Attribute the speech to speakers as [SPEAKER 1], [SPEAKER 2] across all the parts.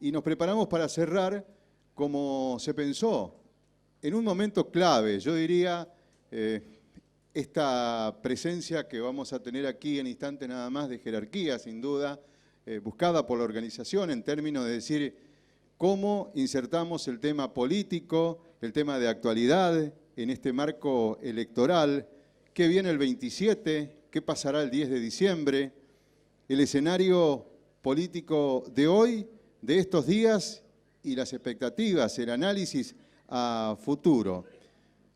[SPEAKER 1] y nos preparamos para cerrar como se pensó, en un momento clave, yo diría, esta presencia que vamos a tener aquí en instante nada más de jerarquía, sin duda, buscada por la organización en términos de decir cómo insertamos el tema político, el tema de actualidad en este marco electoral, qué viene el 27, qué pasará el 10 de diciembre, el escenario político de hoy, de estos días y las expectativas, el análisis a futuro.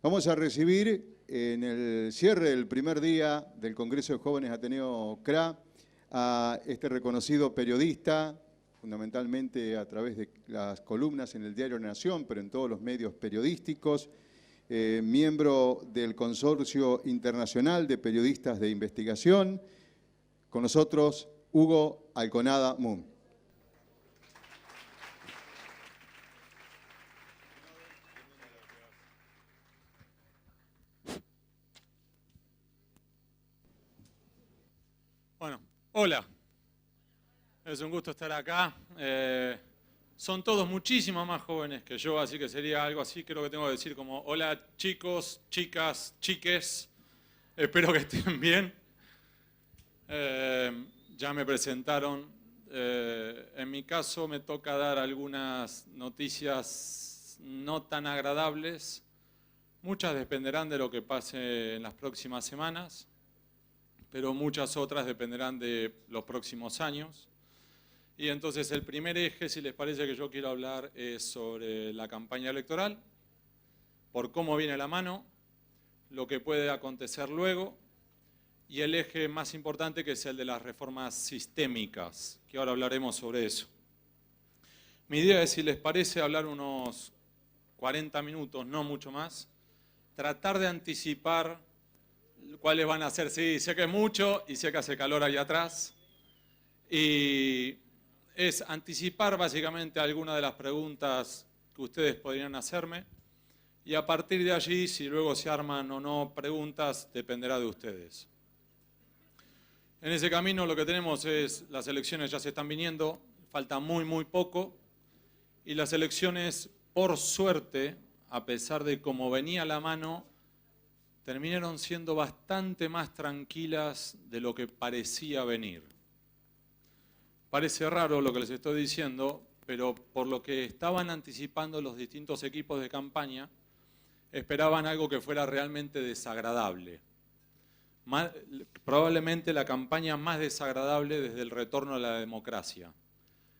[SPEAKER 1] Vamos a recibir en el cierre del primer día del Congreso de Jóvenes Ateneo CRA a este reconocido periodista, fundamentalmente a través de las columnas en el diario Nación, pero en todos los medios periodísticos, miembro del Consorcio Internacional de Periodistas de Investigación. Con nosotros, Hugo Alconada Moon.
[SPEAKER 2] Bueno, hola. Es un gusto estar acá. Son todos muchísimo más jóvenes que yo, así que sería algo así, creo que tengo que decir como hola chicos, chicas, chiques. Espero que estén bien. Ya me presentaron. En mi caso me toca dar algunas noticias no tan agradables. Muchas dependerán de lo que pase en las próximas semanas, pero muchas otras dependerán de los próximos años. Y entonces el primer eje, si les parece, que yo quiero hablar es sobre la campaña electoral, por cómo viene la mano, lo que puede acontecer luego, y el eje más importante, que es el de las reformas sistémicas, que ahora hablaremos sobre eso. Mi idea es, si les parece, hablar unos 40 minutos, no mucho más, tratar de anticipar cuáles van a ser. Sí, sé que es mucho y sé que hace calor ahí atrás, y es anticipar básicamente algunas de las preguntas que ustedes podrían hacerme, y a partir de allí, si luego se arman o no preguntas, dependerá de ustedes. En ese camino lo que tenemos es, las elecciones ya se están viniendo, falta muy poco, y las elecciones, por suerte, a pesar de cómo venía la mano, terminaron siendo bastante más tranquilas de lo que parecía venir. Parece raro lo que les estoy diciendo, pero por lo que estaban anticipando los distintos equipos de campaña, esperaban algo que fuera realmente desagradable. Probablemente la campaña más desagradable desde el retorno a la democracia.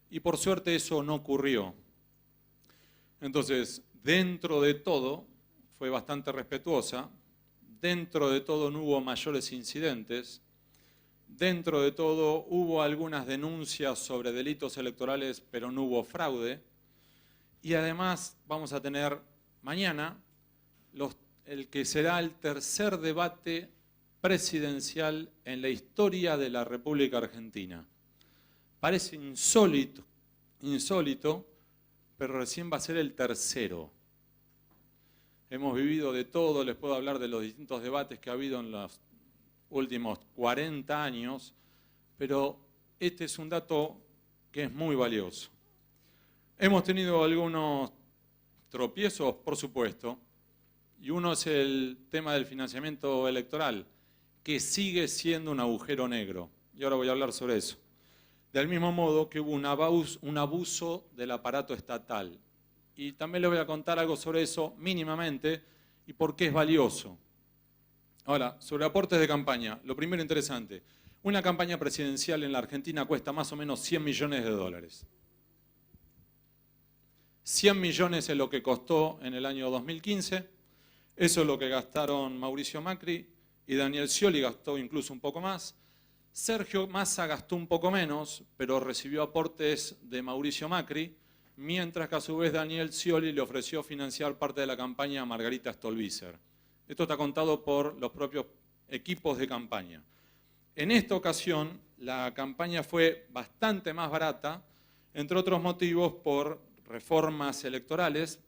[SPEAKER 2] Y por suerte eso no ocurrió. Entonces, dentro de todo, fue bastante respetuosa, dentro de todo no hubo mayores incidentes, dentro de todo hubo algunas denuncias sobre delitos electorales, pero no hubo fraude, y además vamos a tener mañana el que será el tercer debate presidencial en la historia de la República Argentina. Parece insólito, pero recién va a ser el tercero. Hemos vivido de todo, les puedo hablar de los distintos debates que ha habido en los últimos 40 años, pero este es un dato que es muy valioso. Hemos tenido algunos tropiezos, por supuesto, y uno es el tema del financiamiento electoral, que sigue siendo un agujero negro, y ahora voy a hablar sobre eso. Del mismo modo que hubo un abuso del aparato estatal, y también les voy a contar algo sobre eso mínimamente y por qué es valioso. Ahora, sobre aportes de campaña, lo primero interesante, una campaña presidencial en la Argentina cuesta más o menos 100 millones de dólares. 100 millones es lo que costó en el año 2015, eso es lo que gastaron Mauricio Macri, y Daniel Scioli gastó incluso un poco más. Sergio Massa gastó un poco menos, pero recibió aportes de Mauricio Macri, mientras que a su vez Daniel Scioli le ofreció financiar parte de la campaña a Margarita Stolbizer. Esto está contado por los propios equipos de campaña. En esta ocasión, la campaña fue bastante más barata, entre otros motivos por reformas electorales,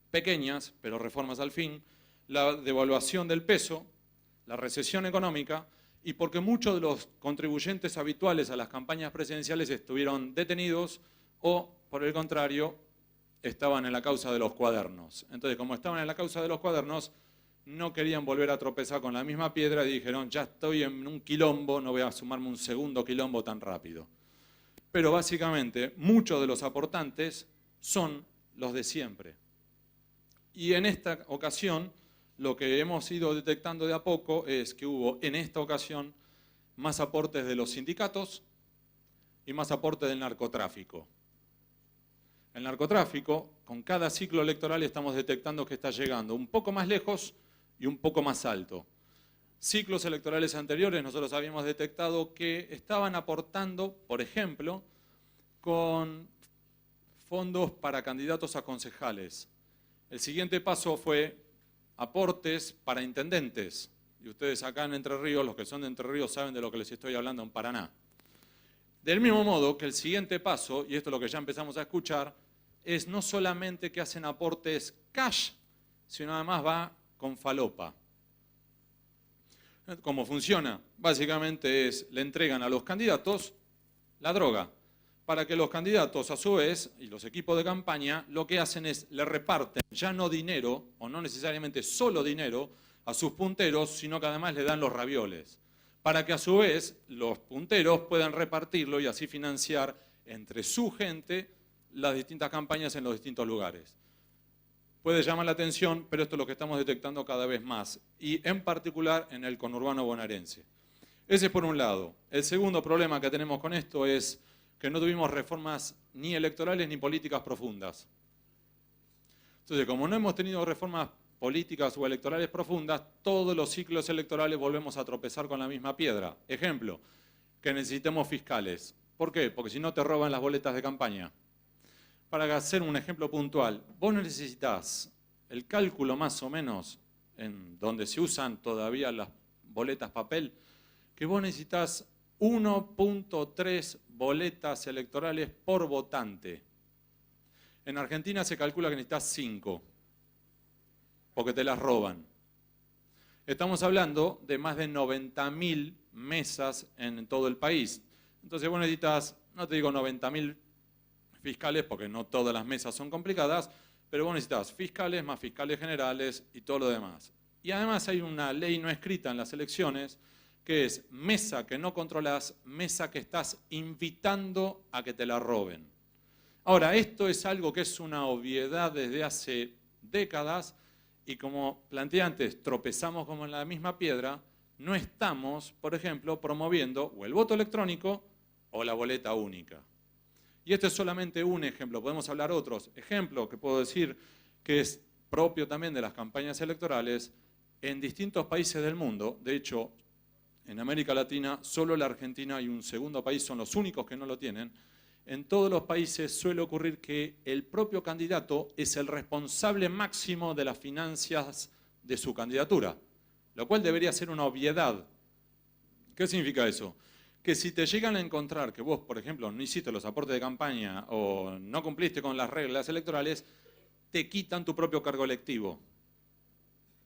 [SPEAKER 2] pequeñas, pero reformas al fin, la devaluación del peso, la recesión económica, y porque muchos de los contribuyentes habituales a las campañas presidenciales estuvieron detenidos o por el contrario, estaban en la causa de los cuadernos. Entonces, como estaban en la causa de los cuadernos, no querían volver a tropezar con la misma piedra y dijeron, ya estoy en un quilombo, no voy a sumarme un segundo quilombo tan rápido. Pero básicamente, muchos de los aportantes son los de siempre. Y en esta ocasión, lo que hemos ido detectando de a poco es que hubo en esta ocasión más aportes de los sindicatos y más aportes del narcotráfico. El narcotráfico, con cada ciclo electoral estamos detectando que está llegando un poco más lejos y un poco más alto. Ciclos electorales anteriores nosotros habíamos detectado que estaban aportando, por ejemplo, con fondos para candidatos a concejales. El siguiente paso fue aportes para intendentes. Y ustedes acá en Entre Ríos, los que son de Entre Ríos saben de lo que les estoy hablando en Paraná. Del mismo modo que el siguiente paso, y esto es lo que ya empezamos a escuchar, es no solamente que hacen aportes cash, sino además va con falopa. ¿Cómo funciona? Básicamente le entregan a los candidatos la droga, para que los candidatos a su vez, y los equipos de campaña, lo que hacen es le reparten ya no dinero, o no necesariamente solo dinero, a sus punteros, sino que además le dan los ravioles, para que a su vez los punteros puedan repartirlo y así financiar entre su gente las distintas campañas en los distintos lugares. Puede llamar la atención, pero esto es lo que estamos detectando cada vez más, y en particular en el conurbano bonaerense. Ese es por un lado. El segundo problema que tenemos con esto es que no tuvimos reformas ni electorales ni políticas profundas. Entonces, como no hemos tenido reformas políticas o electorales profundas, todos los ciclos electorales volvemos a tropezar con la misma piedra. Ejemplo, que necesitemos fiscales. ¿Por qué? Porque si no te roban las boletas de campaña. Para hacer un ejemplo puntual, vos necesitas el cálculo más o menos en donde se usan todavía las boletas papel, que vos necesitas 1.3 boletas electorales por votante. En Argentina se calcula que necesitas 5, porque te las roban. Estamos hablando de más de 90.000 mesas en todo el país. Entonces vos necesitas, no te digo 90.000 fiscales, porque no todas las mesas son complicadas, pero vos necesitas fiscales más fiscales generales y todo lo demás. Y además hay una ley no escrita en las elecciones, que es mesa que no controlás, mesa que estás invitando a que te la roben. Ahora, esto es algo que es una obviedad desde hace décadas y como planteé antes, tropezamos como en la misma piedra, no estamos, por ejemplo, promoviendo o el voto electrónico o la boleta única. Y este es solamente un ejemplo, podemos hablar otros ejemplos que puedo decir que es propio también de las campañas electorales en distintos países del mundo. De hecho, en América Latina, solo la Argentina y un segundo país son los únicos que no lo tienen. En todos los países suele ocurrir que el propio candidato es el responsable máximo de las finanzas de su candidatura, lo cual debería ser una obviedad. ¿Qué significa eso? Que si te llegan a encontrar que vos, por ejemplo, no hiciste los aportes de campaña o no cumpliste con las reglas electorales, te quitan tu propio cargo electivo.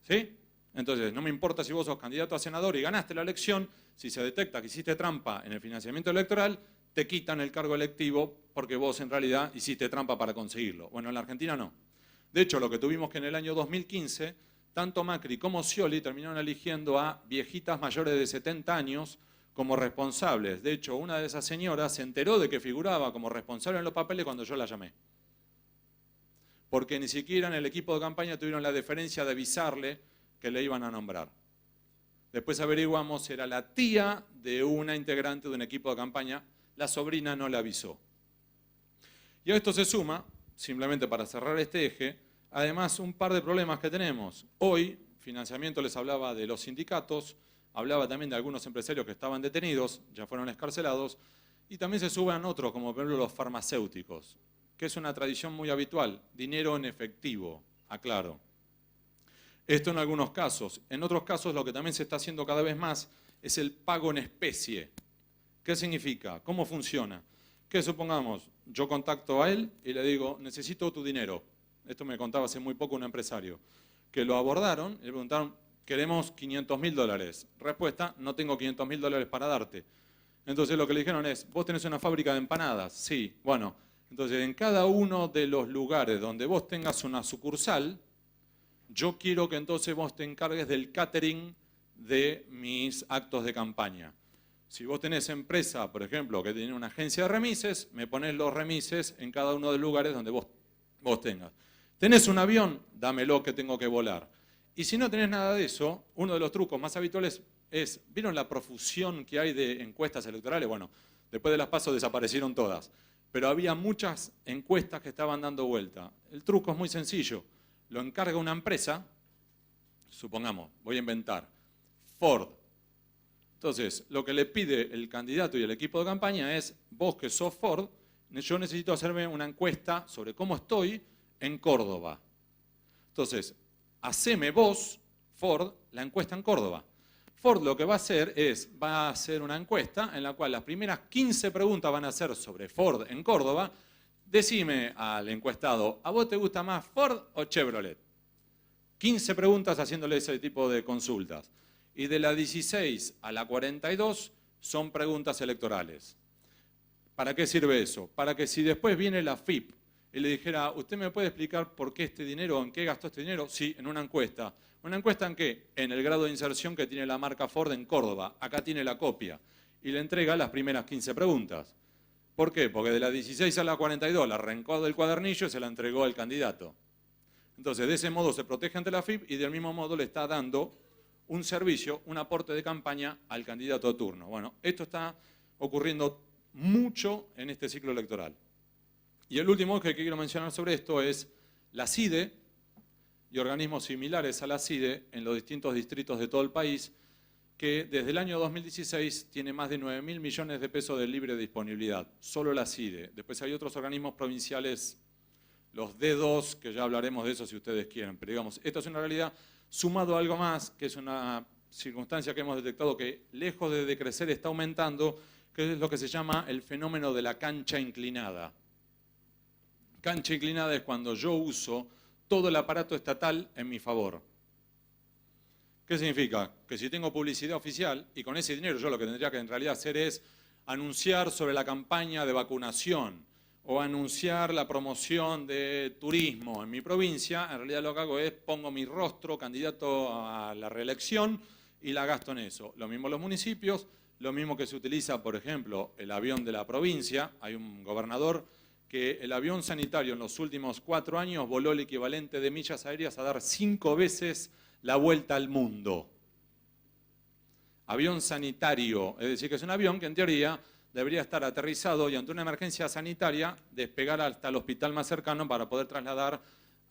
[SPEAKER 2] ¿Sí? Entonces, no me importa si vos sos candidato a senador y ganaste la elección, si se detecta que hiciste trampa en el financiamiento electoral, te quitan el cargo electivo porque vos en realidad hiciste trampa para conseguirlo. Bueno, en la Argentina no. De hecho, lo que tuvimos que en el año 2015, tanto Macri como Scioli terminaron eligiendo a viejitas mayores de 70 años como responsables. De hecho, una de esas señoras se enteró de que figuraba como responsable en los papeles cuando yo la llamé. Porque ni siquiera en el equipo de campaña tuvieron la deferencia de avisarle que le iban a nombrar. Después averiguamos, era la tía de una integrante de un equipo de campaña, la sobrina no le avisó. Y a esto se suma, simplemente para cerrar este eje, además un par de problemas que tenemos. Hoy, financiamiento les hablaba de los sindicatos, hablaba también de algunos empresarios que estaban detenidos, ya fueron excarcelados, y también se suben otros, como por ejemplo los farmacéuticos, que es una tradición muy habitual, dinero en efectivo, aclaro. Esto en algunos casos. En otros casos lo que también se está haciendo cada vez más es el pago en especie. ¿Qué significa? ¿Cómo funciona? Que supongamos, yo contacto a él y le digo, necesito tu dinero. Esto me contaba hace muy poco un empresario, que lo abordaron y le preguntaron, queremos $500.000. Respuesta, no tengo $500.000 para darte. Entonces lo que le dijeron es, vos tenés una fábrica de empanadas. Sí, bueno, Entonces, en cada uno de los lugares donde vos tengas una sucursal, yo quiero que entonces vos te encargues del catering de mis actos de campaña. Si vos tenés empresa, por ejemplo, que tiene una agencia de remises, me ponés los remises en cada uno de los lugares donde vos tengas. ¿Tenés un avión? Dámelo que tengo que volar. Y si no tenés nada de eso, uno de los trucos más habituales es, ¿vieron la profusión que hay de encuestas electorales? Bueno, después de las PASO desaparecieron todas, pero había muchas encuestas que estaban dando vuelta. El truco es muy sencillo. Lo encarga una empresa, supongamos, voy a inventar, Ford. Entonces, lo que le pide el candidato y el equipo de campaña es, vos que sos Ford, yo necesito hacerme una encuesta sobre cómo estoy en Córdoba. Entonces, haceme vos, Ford, la encuesta en Córdoba. Ford lo que va a hacer es, va a hacer una encuesta en la cual las primeras 15 preguntas van a ser sobre Ford en Córdoba. Decime al encuestado, ¿a vos te gusta más Ford o Chevrolet? 15 preguntas haciéndole ese tipo de consultas. Y de la 16 a la 42 son preguntas electorales. ¿Para qué sirve eso? Para que si después viene la FIP y le dijera, ¿usted me puede explicar por qué este dinero, en qué gastó este dinero? Sí, en una encuesta. ¿Una encuesta en qué? En el grado de inserción que tiene la marca Ford en Córdoba. Acá tiene la copia. Y le entrega las primeras 15 preguntas. ¿Por qué? Porque de la 16 a la 42 la arrancó del cuadernillo y se la entregó al candidato. Entonces, de ese modo se protege ante la FIP y del mismo modo le está dando un servicio, un aporte de campaña al candidato de turno. Bueno, esto está ocurriendo mucho en este ciclo electoral. Y el último que quiero mencionar sobre esto es la CIDE y organismos similares a la CIDE en los distintos distritos de todo el país, que desde el año 2016 tiene más de 9.000 millones de pesos de libre disponibilidad, solo la CIDE. Después hay otros organismos provinciales, los D2, que ya hablaremos de eso si ustedes quieren, pero digamos, esto es una realidad, sumado a algo más, que es una circunstancia que hemos detectado que lejos de decrecer está aumentando, que es lo que se llama el fenómeno de la cancha inclinada. Cancha inclinada es cuando yo uso todo el aparato estatal en mi favor. ¿Qué significa? Que si tengo publicidad oficial y con ese dinero yo lo que tendría que en realidad hacer es anunciar sobre la campaña de vacunación o anunciar la promoción de turismo en mi provincia, en realidad lo que hago es pongo mi rostro candidato a la reelección y la gasto en eso. Lo mismo los municipios, lo mismo que se utiliza, por ejemplo, el avión de la provincia. Hay un gobernador que el avión sanitario en los últimos 4 años voló el equivalente de millas aéreas a dar 5 veces la vuelta al mundo. Avión sanitario, es decir, que es un avión que en teoría debería estar aterrizado y ante una emergencia sanitaria despegar hasta el hospital más cercano para poder trasladar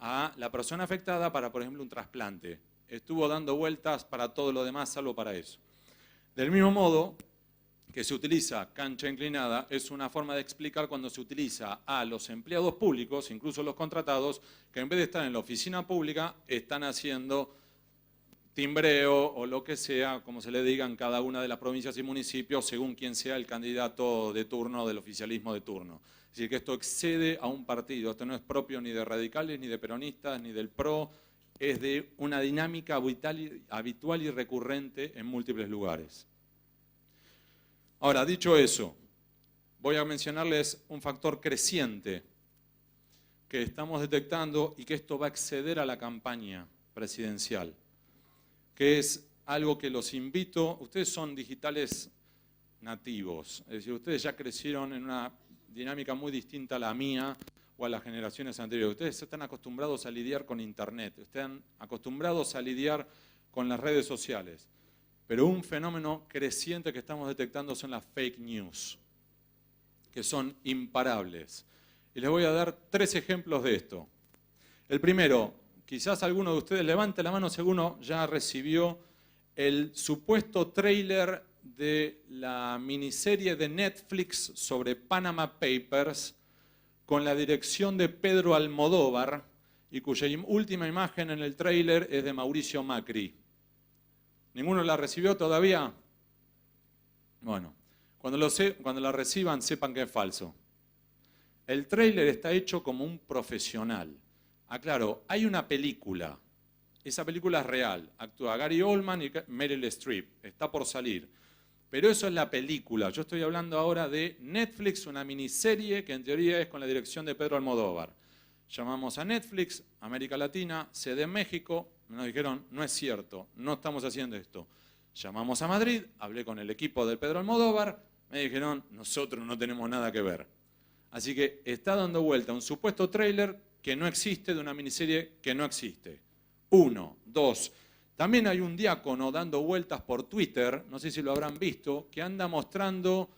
[SPEAKER 2] a la persona afectada para, por ejemplo, un trasplante. Estuvo dando vueltas para todo lo demás, salvo para eso. Del mismo modo que se utiliza cancha inclinada, es una forma de explicar cuando se utiliza a los empleados públicos, incluso los contratados, que en vez de estar en la oficina pública, están haciendo timbreo o lo que sea, como se le diga en cada una de las provincias y municipios, según quien sea el candidato de turno del oficialismo de turno. Es decir, que esto excede a un partido, esto no es propio ni de radicales, ni de peronistas, ni del PRO, es de una dinámica habitual y recurrente en múltiples lugares. Ahora, dicho eso, voy a mencionarles un factor creciente que estamos detectando y que esto va a exceder a la campaña presidencial, que es algo que los invito, ustedes son digitales nativos, es decir, ustedes ya crecieron en una dinámica muy distinta a la mía o a las generaciones anteriores. Ustedes están acostumbrados a lidiar con Internet, están acostumbrados a lidiar con las redes sociales. Pero un fenómeno creciente que estamos detectando son las fake news, que son imparables. Y les voy a dar 3 ejemplos de esto. El primero, quizás alguno de ustedes levante la mano si alguno ya recibió el supuesto tráiler de la miniserie de Netflix sobre Panama Papers con la dirección de Pedro Almodóvar y cuya última imagen en el tráiler es de Mauricio Macri. ¿Ninguno la recibió todavía? Bueno, cuando la reciban sepan que es falso. El tráiler está hecho como un profesional. Aclaro, hay una película. Esa película es real. Actúa Gary Oldman y Meryl Streep. Está por salir. Pero eso es la película. Yo estoy hablando ahora de Netflix, una miniserie que en teoría es con la dirección de Pedro Almodóvar. Llamamos a Netflix, América Latina, sede en México. Nos dijeron, no es cierto, no estamos haciendo esto. Llamamos a Madrid, hablé con el equipo de Pedro Almodóvar, me dijeron, nosotros no tenemos nada que ver. Así que está dando vuelta un supuesto tráiler que no existe, de una miniserie que no existe. 1, 2. También hay un diácono dando vueltas por Twitter, no sé si lo habrán visto, que anda mostrando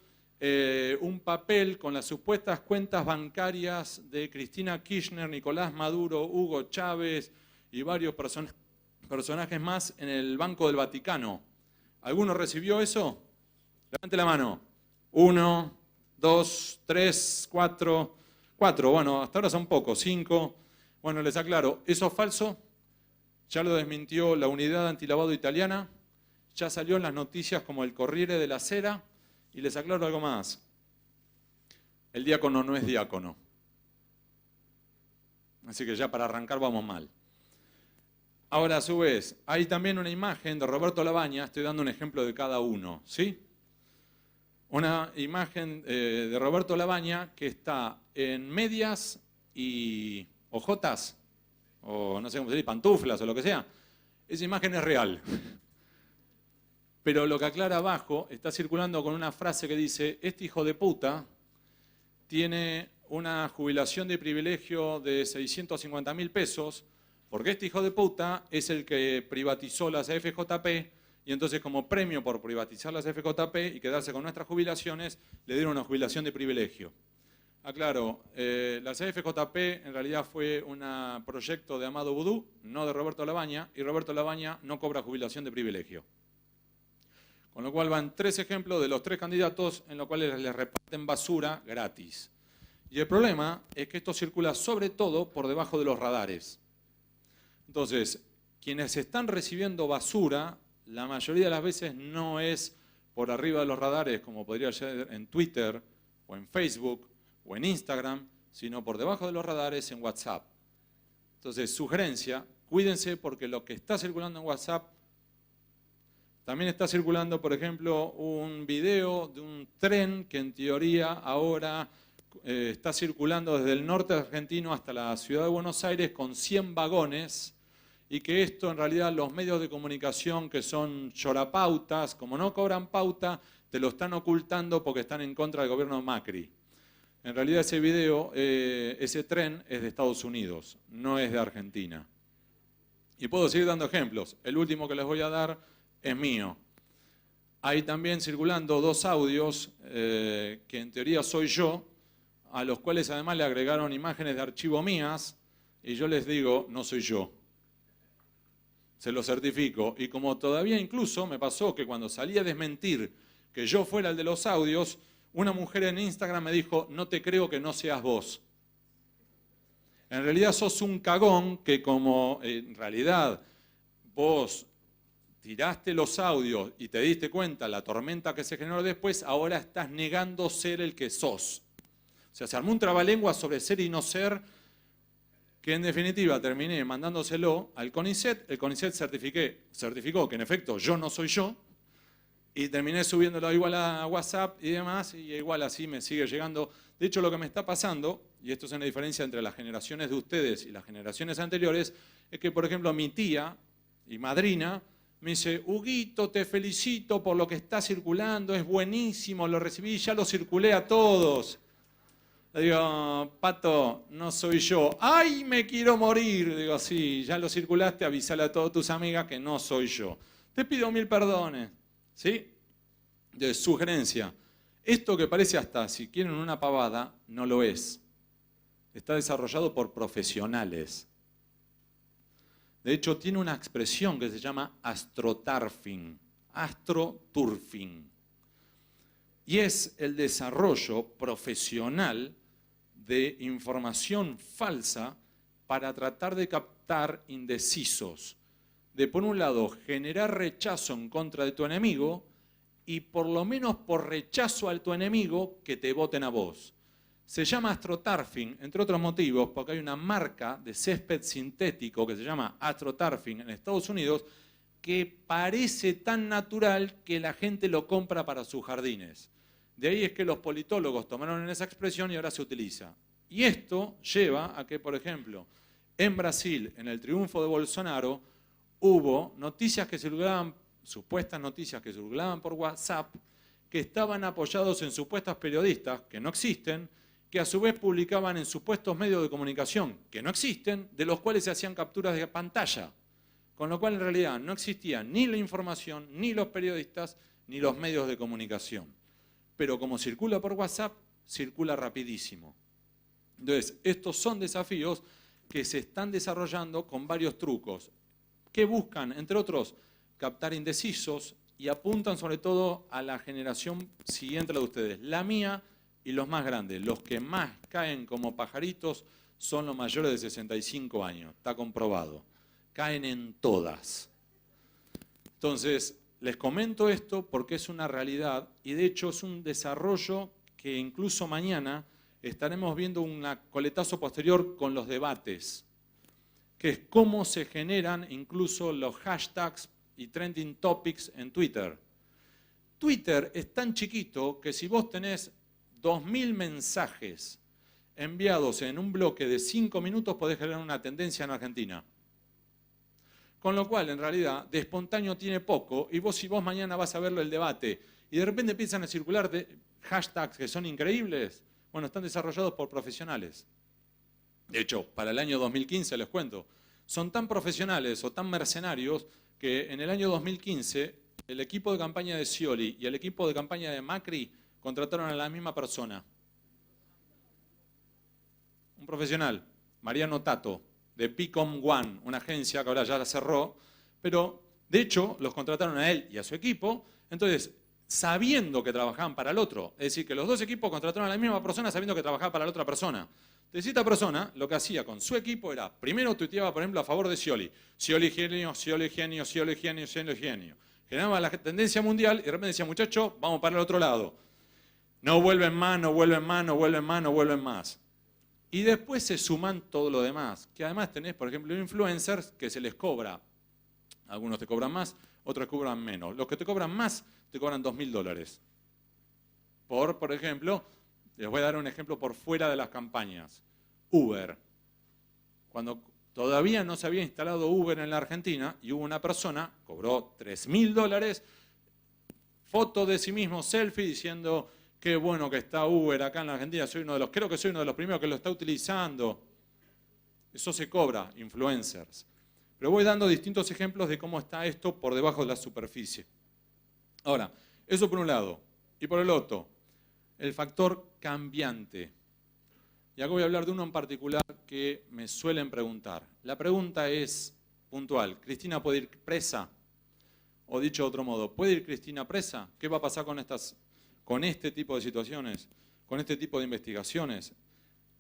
[SPEAKER 2] un papel con las supuestas cuentas bancarias de Cristina Kirchner, Nicolás Maduro, Hugo Chávez y varios personajes más en el Banco del Vaticano. ¿Alguno recibió eso? Levante la mano. 1, 2, 3, 4. 4, bueno, hasta ahora son pocos. 5. Bueno, les aclaro, ¿eso es falso? Ya lo desmintió la unidad antilavado italiana, ya salió en las noticias como el Corriere della Sera, y les aclaro algo más. El diácono no es diácono. Así que ya para arrancar vamos mal. Ahora, a su vez, hay también una imagen de Roberto Lavagna, estoy dando un ejemplo de cada uno, ¿sí? Una imagen de Roberto Lavagna que está en medias y ojotas, o no sé cómo se dice, pantuflas o lo que sea. Esa imagen es real. Pero lo que aclara abajo está circulando con una frase que dice, este hijo de puta tiene una jubilación de privilegio de 650.000 pesos, porque este hijo de puta es el que privatizó las AFJP, y entonces como premio por privatizar las AFJP y quedarse con nuestras jubilaciones, le dieron una jubilación de privilegio. Aclaro, las AFJP en realidad fue un proyecto de Amado Vudú, no de Roberto Lavagna, y Roberto Lavagna no cobra jubilación de privilegio. Con lo cual van 3 ejemplos de los 3 candidatos en los cuales les reparten basura gratis. Y el problema es que esto circula sobre todo por debajo de los radares. Entonces, quienes están recibiendo basura, la mayoría de las veces no es por arriba de los radares, como podría ser en Twitter, o en Facebook, o en Instagram, sino por debajo de los radares en WhatsApp. Entonces, sugerencia, cuídense porque lo que está circulando en WhatsApp, también está circulando, por ejemplo, un video de un tren que en teoría ahora está circulando desde el norte argentino hasta la ciudad de Buenos Aires con 100 vagones, y que esto en realidad los medios de comunicación que son llorapautas, como no cobran pauta, te lo están ocultando porque están en contra del gobierno de Macri. En realidad ese video, ese tren es de Estados Unidos, no es de Argentina. Y puedo seguir dando ejemplos. El último que les voy a dar es mío. Hay también circulando 2 audios que en teoría soy yo, a los cuales además le agregaron imágenes de archivo mías, y yo les digo, no soy yo. Se lo certifico. Y como todavía incluso me pasó que cuando salí a desmentir que yo fuera el de los audios, una mujer en Instagram me dijo, no te creo que no seas vos. En realidad sos un cagón que como en realidad vos tiraste los audios y te diste cuenta la tormenta que se generó después, ahora estás negando ser el que sos. O sea, se armó un trabalengua sobre ser y no ser, que en definitiva terminé mandándoselo al CONICET. El CONICET certificó que en efecto yo no soy yo, y terminé subiéndolo igual a WhatsApp y demás, y igual así me sigue llegando. De hecho, lo que me está pasando, y esto es una diferencia entre las generaciones de ustedes y las generaciones anteriores, es que, por ejemplo, mi tía y madrina me dice, Huguito, te felicito por lo que está circulando, es buenísimo, lo recibí, ya lo circulé a todos. Le digo, Pato, no soy yo. ¡Ay, me quiero morir! Digo, sí, ya lo circulaste, avísale a todas tus amigas que no soy yo. Te pido 1000 perdones. ¿Sí? De sugerencia. Esto que parece hasta, si quieren, una pavada, no lo es. Está desarrollado por profesionales. De hecho, tiene una expresión que se llama astroturfing. Astroturfing. Y es el desarrollo profesional de información falsa para tratar de captar indecisos. De, por un lado, generar rechazo en contra de tu enemigo y por lo menos por rechazo a tu enemigo que te voten a vos. Se llama astroturfing, entre otros motivos, porque hay una marca de césped sintético que se llama astroturfing en Estados Unidos que parece tan natural que la gente lo compra para sus jardines. De ahí es que los politólogos tomaron esa expresión y ahora se utiliza. Y esto lleva a que, por ejemplo, en Brasil, en el triunfo de Bolsonaro, hubo noticias que circulaban, supuestas noticias que circulaban por WhatsApp, que estaban apoyados en supuestas periodistas, que no existen, que a su vez publicaban en supuestos medios de comunicación, que no existen, de los cuales se hacían capturas de pantalla. Con lo cual, en realidad, no existía ni la información, ni los periodistas, ni los medios de comunicación. Pero como circula por WhatsApp, circula rapidísimo. Entonces, estos son desafíos que se están desarrollando con varios trucos, que buscan, entre otros, captar indecisos y apuntan sobre todo a la generación siguiente a la de ustedes, la mía y los más grandes. Los que más caen como pajaritos son los mayores de 65 años, está comprobado. Caen en todas. Entonces, les comento esto porque es una realidad y de hecho es un desarrollo que incluso mañana estaremos viendo un coletazo posterior con los debates, que es cómo se generan incluso los hashtags y trending topics en Twitter. Twitter es tan chiquito que si vos tenés 2000 mensajes enviados en un bloque de 5 minutos podés generar una tendencia en Argentina. Con lo cual, en realidad, de espontáneo tiene poco y si vos mañana vas a verlo el debate y de repente empiezan a circular hashtags que son increíbles, bueno, están desarrollados por profesionales. De hecho, para el año 2015, les cuento, son tan profesionales o tan mercenarios que en el año 2015 el equipo de campaña de Scioli y el equipo de campaña de Macri contrataron a la misma persona. Un profesional, Mariano Tato, de Picom One, una agencia que ahora ya la cerró, pero de hecho los contrataron a él y a su equipo, entonces sabiendo que trabajaban para el otro, es decir, que los dos equipos contrataron a la misma persona sabiendo que trabajaba para la otra persona. Entonces esta persona lo que hacía con su equipo era, primero tuiteaba por ejemplo a favor de Scioli, Scioli genio, Scioli genio, Scioli genio, Scioli genio. Generaba la tendencia mundial y de repente decía, muchachos, vamos para el otro lado. No vuelven más, no vuelven más, no vuelven más, no vuelven más. Y después se suman todo lo demás, que además tenés, por ejemplo, influencers que se les cobra. Algunos te cobran más, otros cobran menos. Los que te cobran más, te cobran $2000. Por ejemplo, les voy a dar un ejemplo por fuera de las campañas. Uber. Cuando todavía no se había instalado Uber en la Argentina y hubo una persona, cobró $3000, foto de sí mismo, selfie, diciendo... Qué bueno que está Uber acá en la Argentina, creo que soy uno de los primeros que lo está utilizando. Eso se cobra, influencers. Pero voy dando distintos ejemplos de cómo está esto por debajo de la superficie. Ahora, eso por un lado. Y por el otro, el factor cambiante. Y acá voy a hablar de uno en particular que me suelen preguntar. La pregunta es puntual. ¿Cristina puede ir presa? O dicho de otro modo, ¿puede ir Cristina presa? ¿Qué va a pasar con este tipo de situaciones, con este tipo de investigaciones?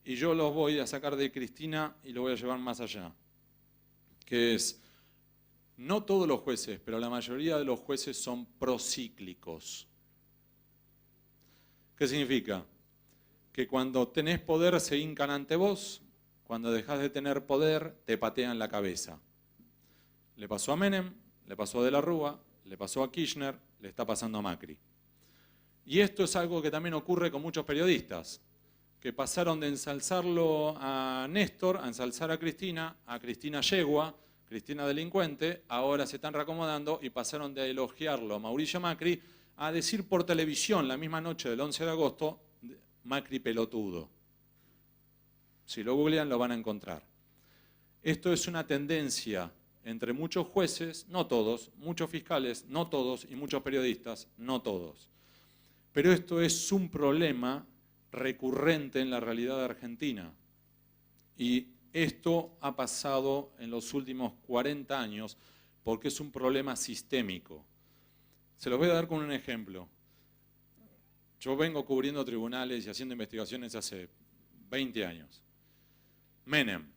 [SPEAKER 2] Y yo los voy a sacar de Cristina y lo voy a llevar más allá. Que es, no todos los jueces, pero la mayoría de los jueces son procíclicos. ¿Qué significa? Que cuando tenés poder se hincan ante vos, cuando dejás de tener poder te patean la cabeza. Le pasó a Menem, le pasó a De la Rúa, le pasó a Kirchner, le está pasando a Macri. Y esto es algo que también ocurre con muchos periodistas, que pasaron de ensalzarlo a Néstor, a ensalzar a Cristina yegua, Cristina delincuente, ahora se están reacomodando y pasaron de elogiarlo a Mauricio Macri a decir por televisión la misma noche del 11 de agosto, Macri pelotudo. Si lo googlean lo van a encontrar. Esto es una tendencia entre muchos jueces, no todos, muchos fiscales, no todos, y muchos periodistas, no todos. Pero esto es un problema recurrente en la realidad argentina. Y esto ha pasado en los últimos 40 años porque es un problema sistémico. Se los voy a dar con un ejemplo. Yo vengo cubriendo tribunales y haciendo investigaciones hace 20 años. Menem.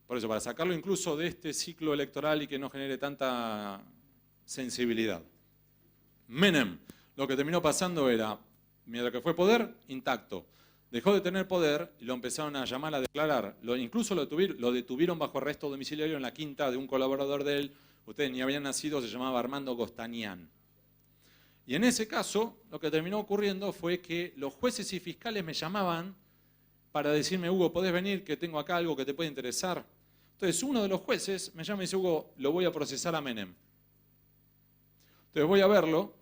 [SPEAKER 2] Por eso, para sacarlo incluso de este ciclo electoral y que no genere tanta sensibilidad. Menem. Lo que terminó pasando era, mientras que fue poder, intacto. Dejó de tener poder y lo empezaron a llamar a declarar. Incluso lo detuvieron bajo arresto domiciliario en la quinta de un colaborador de él, ustedes ni habían nacido, se llamaba Armando Costanián. Y en ese caso, lo que terminó ocurriendo fue que los jueces y fiscales me llamaban para decirme, Hugo, ¿podés venir? Que tengo acá algo que te puede interesar. Entonces, uno de los jueces me llama y dice, Hugo, lo voy a procesar a Menem. Entonces voy a verlo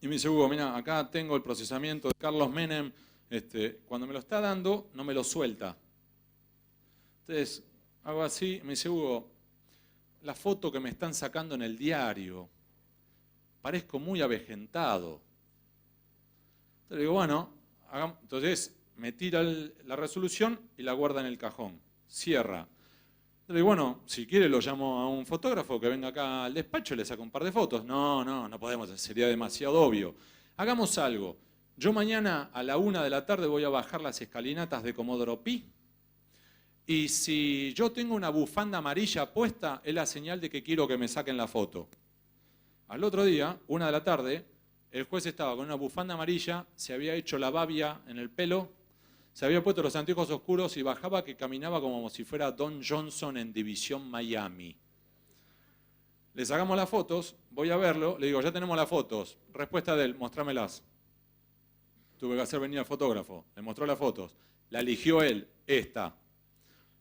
[SPEAKER 2] y me dice, Hugo, mira, acá tengo el procesamiento de Carlos Menem. Cuando me lo está dando, no me lo suelta. Entonces, hago así, me dice, Hugo, la foto que me están sacando en el diario, parezco muy avejentado. Entonces digo, bueno, entonces me tira la resolución y la guarda en el cajón. Cierra. Entonces digo, bueno, si quiere lo llamo a un fotógrafo que venga acá al despacho y le saco un par de fotos. No podemos, sería demasiado obvio. Hagamos algo. Yo mañana a la 1 de la tarde voy a bajar las escalinatas de Comodoro Pi. Y si yo tengo una bufanda amarilla puesta, es la señal de que quiero que me saquen la foto. Al otro día, 1 de la tarde, el juez estaba con una bufanda amarilla, se había hecho la babia en el pelo, se había puesto los anteojos oscuros y bajaba que caminaba como si fuera Don Johnson en División Miami. Le sacamos las fotos, voy a verlo, le digo, ya tenemos las fotos. Respuesta de él, mostrámelas. Tuve que hacer venir al fotógrafo, le mostró las fotos. La eligió él, esta.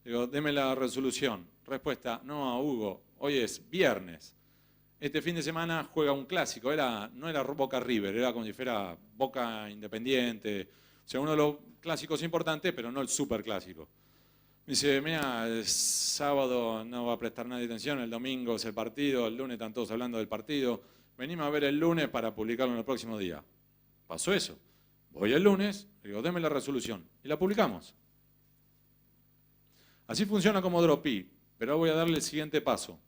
[SPEAKER 2] Digo, deme la resolución. Respuesta, no, Hugo, hoy es viernes. Este fin de semana juega un clásico, no era Boca River, era como si fuera Boca Independiente. O sea, uno de los clásicos importantes, pero no el superclásico. Me dice, mira, el sábado no va a prestar nadie atención, el domingo es el partido, el lunes están todos hablando del partido. Venimos a ver el lunes para publicarlo en el próximo día. Pasó eso. Voy el lunes, digo, deme la resolución. Y la publicamos. Así funciona Comodoro Pi, pero ahora voy a darle el siguiente paso.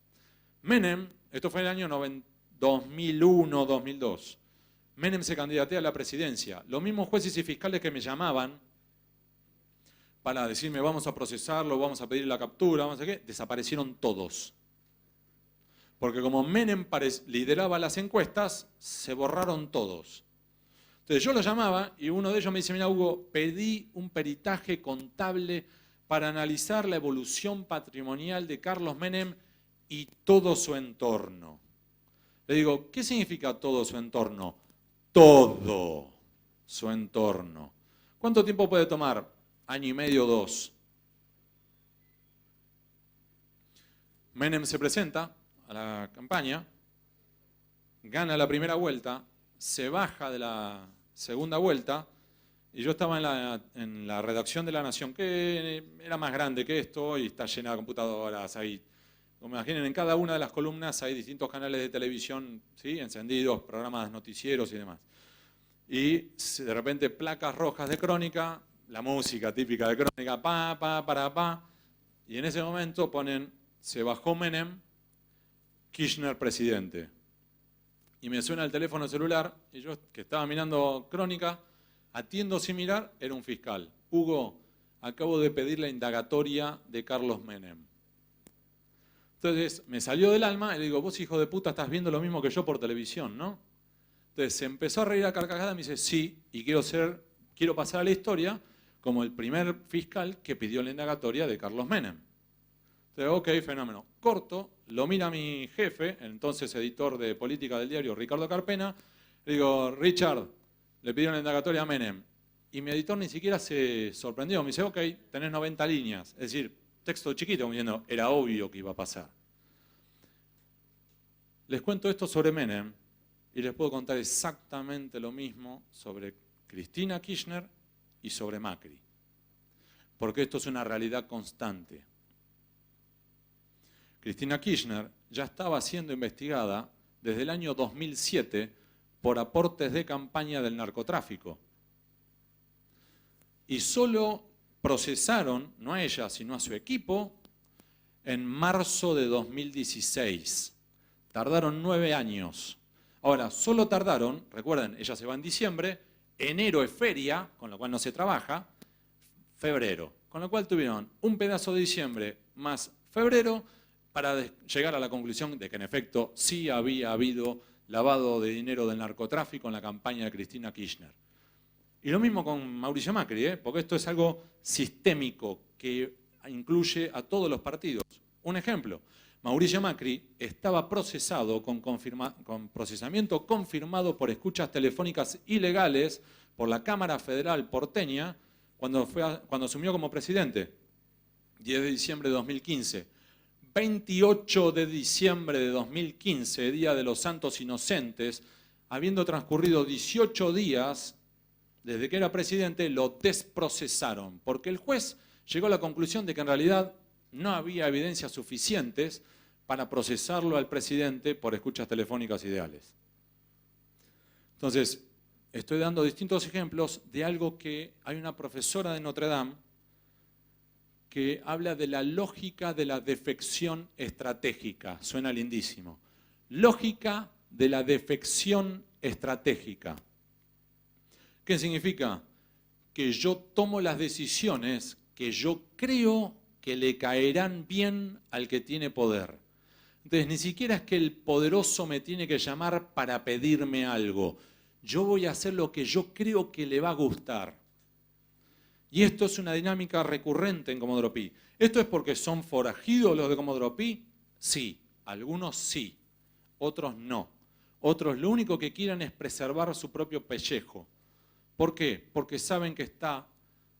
[SPEAKER 2] Menem, esto fue en el año 2001-2002. Menem se candidatea a la presidencia. Los mismos jueces y fiscales que me llamaban para decirme vamos a procesarlo, vamos a pedir la captura, vamos a qué, desaparecieron todos. Porque como Menem lideraba las encuestas, se borraron todos. Entonces yo lo llamaba y uno de ellos me dice, mira Hugo, pedí un peritaje contable para analizar la evolución patrimonial de Carlos Menem y todo su entorno. Le digo, ¿qué significa todo su entorno? Todo su entorno. ¿Cuánto tiempo puede tomar? 1 año y medio, 2. Menem se presenta a la campaña, gana la primera vuelta, se baja de la segunda vuelta, y yo estaba en la redacción de La Nación, que era más grande que esto, y está llena de computadoras. Ahí, como imaginen, en cada una de las columnas hay distintos canales de televisión, ¿sí? Encendidos, programas noticieros y demás. Y de repente placas rojas de crónica, la música típica de crónica, pa, y en ese momento ponen, se bajó Menem, Kirchner presidente. Y me suena el teléfono celular, y yo que estaba mirando crónica, atiendo sin mirar, era un fiscal. Hugo, acabo de pedir la indagatoria de Carlos Menem. Entonces me salió del alma y le digo, vos hijo de puta estás viendo lo mismo que yo por televisión, ¿no? Entonces se empezó a reír a carcajadas y me dice, sí, y quiero pasar a la historia como el primer fiscal que pidió la indagatoria de Carlos Menem. Entonces, ok, fenómeno. Corto, lo mira mi jefe, entonces editor de política del diario, Ricardo Carpena, le digo, Richard, le pidió una indagatoria a Menem. Y mi editor ni siquiera se sorprendió. Me dice, ok, tenés 90 líneas. Es decir, texto chiquito, como diciendo, era obvio que iba a pasar. Les cuento esto sobre Menem y les puedo contar exactamente lo mismo sobre Cristina Kirchner y sobre Macri. Porque esto es una realidad constante. Cristina Kirchner ya estaba siendo investigada desde el año 2007 por aportes de campaña del narcotráfico. Y solo procesaron, no a ella, sino a su equipo, en marzo de 2016. Tardaron 9 años. Ahora, solo tardaron, recuerden, ella se va en diciembre, enero es feria, con lo cual no se trabaja, febrero. Con lo cual tuvieron un pedazo de diciembre más febrero para llegar a la conclusión de que en efecto sí había habido lavado de dinero del narcotráfico en la campaña de Cristina Kirchner. Y lo mismo con Mauricio Macri, porque esto es algo sistémico que incluye a todos los partidos. Un ejemplo, Mauricio Macri estaba procesado con procesamiento confirmado por escuchas telefónicas ilegales por la Cámara Federal porteña cuando asumió como presidente, 10 de diciembre de 2015. 28 de diciembre de 2015, Día de los Santos Inocentes, habiendo transcurrido 18 días desde que era presidente, lo desprocesaron, porque el juez llegó a la conclusión de que en realidad no había evidencias suficientes para procesarlo al presidente por escuchas telefónicas ilegales. Entonces, estoy dando distintos ejemplos de algo que hay una profesora de Notre Dame que habla de la lógica de la defección estratégica. Suena lindísimo. Lógica de la defección estratégica. ¿Qué significa? Que yo tomo las decisiones que yo creo que le caerán bien al que tiene poder. Entonces, ni siquiera es que el poderoso me tiene que llamar para pedirme algo. Yo voy a hacer lo que yo creo que le va a gustar. Y esto es una dinámica recurrente en Comodoro Pi. ¿Esto es porque son forajidos los de Comodoro Pi? Sí, algunos sí, otros no. Otros lo único que quieren es preservar su propio pellejo. ¿Por qué? Porque saben que está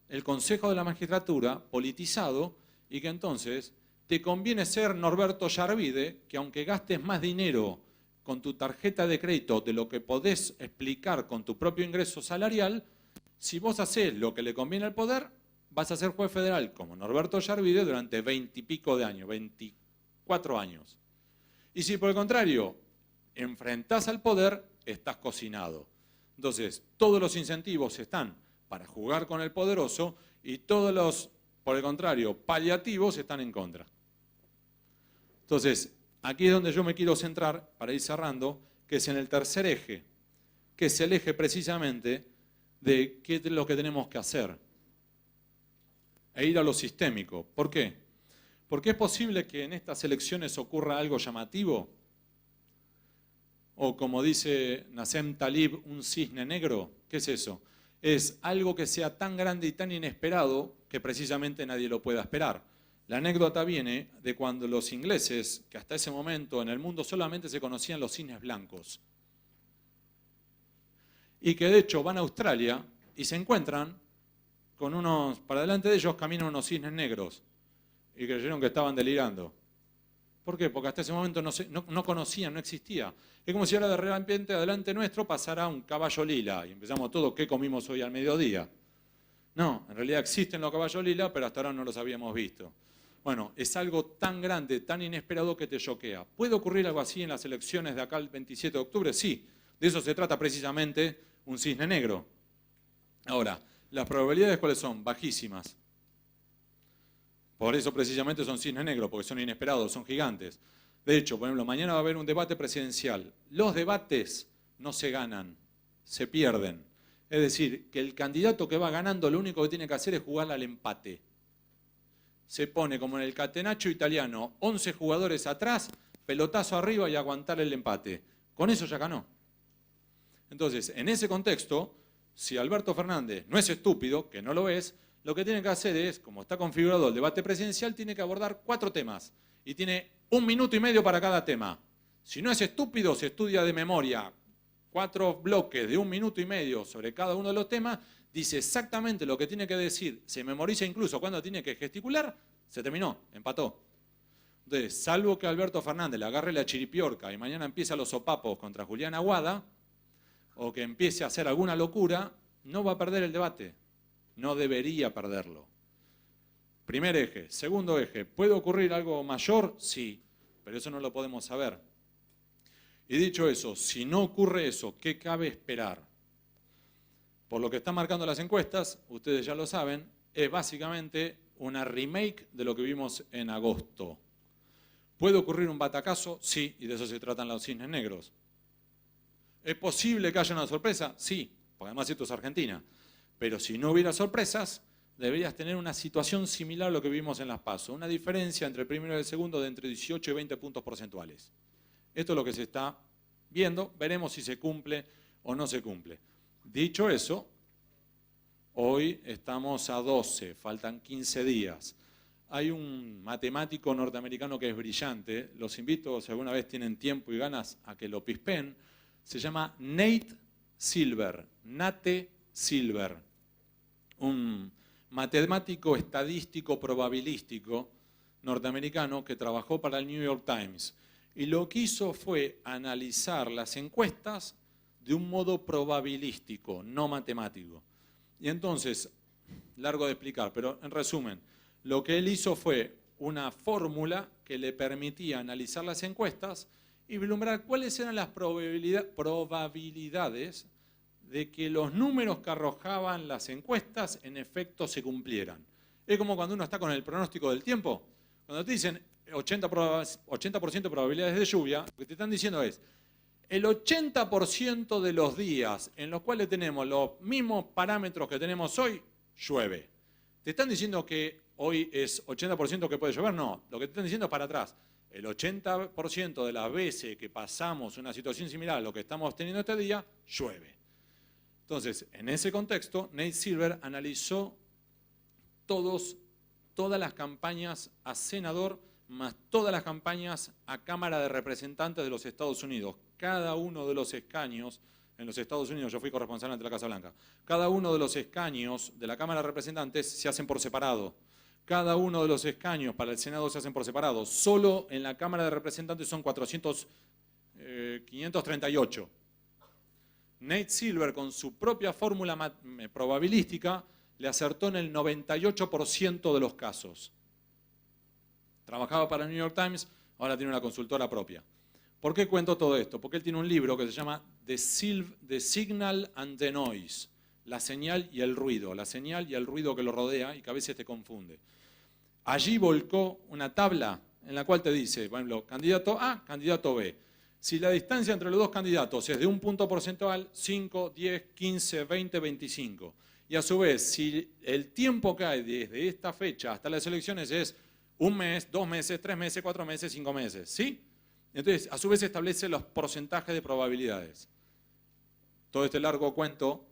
[SPEAKER 2] el Consejo de la Magistratura politizado y que entonces te conviene ser Norberto Yarvide, que aunque gastes más dinero con tu tarjeta de crédito de lo que podés explicar con tu propio ingreso salarial, si vos hacés lo que le conviene al poder, vas a ser juez federal como Norberto Yarvide durante 20 y pico de años, 24 años. Y si por el contrario enfrentás al poder, estás cocinado. Entonces, todos los incentivos están para jugar con el poderoso y todos los, por el contrario, paliativos están en contra. Entonces, aquí es donde yo me quiero centrar, para ir cerrando, que es en el tercer eje, que es el eje precisamente de qué es lo que tenemos que hacer. E ir a lo sistémico. ¿Por qué? Porque es posible que en estas elecciones ocurra algo llamativo, o como dice Nassem Talib, un cisne negro. ¿Qué es eso? Es algo que sea tan grande y tan inesperado que precisamente nadie lo pueda esperar. La anécdota viene de cuando los ingleses, que hasta ese momento en el mundo solamente se conocían los cisnes blancos, y que de hecho van a Australia y se encuentran con unos, para delante de ellos caminan unos cisnes negros, y creyeron que estaban delirando. ¿Por qué? Porque hasta ese momento no conocían, no existía. Es como si ahora de repente adelante nuestro pasara un caballo lila y empezamos todo, ¿qué comimos hoy al mediodía? No, en realidad existen los caballos lila, pero hasta ahora no los habíamos visto. Bueno, es algo tan grande, tan inesperado que te choquea. ¿Puede ocurrir algo así en las elecciones de acá el 27 de octubre? Sí, de eso se trata precisamente un cisne negro. Ahora, ¿las probabilidades cuáles son? Bajísimas. Por eso precisamente son cisnes negros, porque son inesperados, son gigantes. De hecho, por ejemplo, mañana va a haber un debate presidencial. Los debates no se ganan, se pierden. Es decir, que el candidato que va ganando lo único que tiene que hacer es jugar al empate. Se pone como en el catenaccio italiano, 11 jugadores atrás, pelotazo arriba y aguantar el empate. Con eso ya ganó. Entonces, en ese contexto, si Alberto Fernández no es estúpido, que no lo es, lo que tiene que hacer es, como está configurado el debate presidencial, tiene que abordar 4 temas. Y tiene 1 minuto y medio para cada tema. Si no es estúpido, se estudia de memoria 4 bloques de 1 minuto y medio sobre cada uno de los temas, dice exactamente lo que tiene que decir, se memoriza incluso cuando tiene que gesticular, se terminó, empató. Entonces, salvo que Alberto Fernández le agarre la chiripiorca y mañana empiece a los sopapos contra Julián Aguada, o que empiece a hacer alguna locura, no va a perder el debate. No debería perderlo. Primer eje. Segundo eje. ¿Puede ocurrir algo mayor? Sí, pero eso no lo podemos saber. Y dicho eso, si no ocurre eso, ¿qué cabe esperar? Por lo que están marcando las encuestas, ustedes ya lo saben, es básicamente una remake de lo que vimos en agosto. ¿Puede ocurrir un batacazo? Sí, y de eso se tratan los cisnes negros. ¿Es posible que haya una sorpresa? Sí, porque además esto es Argentina. Pero si no hubiera sorpresas, deberías tener una situación similar a lo que vimos en las PASO. Una diferencia entre el primero y el segundo de entre 18 y 20 puntos porcentuales. Esto es lo que se está viendo. Veremos si se cumple o no se cumple. Dicho eso, hoy estamos a 12, faltan 15 días. Hay un matemático norteamericano que es brillante, los invito, si alguna vez tienen tiempo y ganas, a que lo pispen. Se llama Nate Silver, un matemático estadístico probabilístico norteamericano que trabajó para el New York Times. Y lo que hizo fue analizar las encuestas de un modo probabilístico, no matemático. Y entonces, largo de explicar, pero en resumen, lo que él hizo fue una fórmula que le permitía analizar las encuestas y vislumbrar cuáles eran las probabilidades de que los números que arrojaban las encuestas en efecto se cumplieran. Es como cuando uno está con el pronóstico del tiempo. Cuando te dicen 80% de probabilidades de lluvia, lo que te están diciendo es, el 80% de los días en los cuales tenemos los mismos parámetros que tenemos hoy, llueve. ¿Te están diciendo que hoy es 80% que puede llover? No, lo que te están diciendo es para atrás. El 80% de las veces que pasamos una situación similar a lo que estamos teniendo este día, llueve. Entonces, en ese contexto, Nate Silver analizó todas las campañas a senador, más todas las campañas a Cámara de Representantes de los Estados Unidos. Cada uno de los escaños en los Estados Unidos, yo fui corresponsal ante la Casa Blanca, cada uno de los escaños de la Cámara de Representantes se hacen por separado. Cada uno de los escaños para el Senado se hacen por separado. Solo en la Cámara de Representantes son 538. Nate Silver, con su propia fórmula probabilística, le acertó en el 98% de los casos. Trabajaba para el New York Times, ahora tiene una consultora propia. ¿Por qué cuento todo esto? Porque él tiene un libro que se llama The Signal and the Noise, la señal y el ruido que lo rodea y que a veces te confunde. Allí volcó una tabla en la cual te dice, por ejemplo, candidato A, candidato B. Si la distancia entre los dos candidatos es de un punto porcentual, 5, 10, 15, 20, 25. Y a su vez, si el tiempo que hay desde esta fecha hasta las elecciones es 1 mes, 2 meses, 3 meses, 4 meses, 5 meses, ¿sí? Entonces, a su vez establece los porcentajes de probabilidades. Todo este largo cuento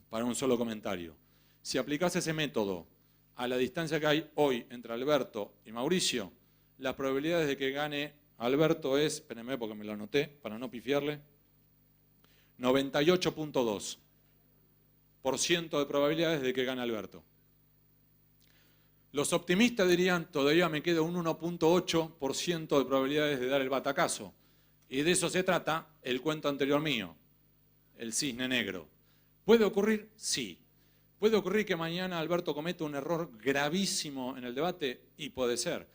[SPEAKER 2] para un solo comentario. Si aplicás ese método a la distancia que hay hoy entre Alberto y Mauricio, las probabilidades de que gane Alberto es, espérenme porque me lo anoté para no pifiarle, 98.2% de probabilidades de que gane Alberto. Los optimistas dirían, todavía me queda un 1.8% de probabilidades de dar el batacazo. Y de eso se trata el cuento anterior mío, el cisne negro. ¿Puede ocurrir? Sí. ¿Puede ocurrir que mañana Alberto cometa un error gravísimo en el debate? Y puede ser.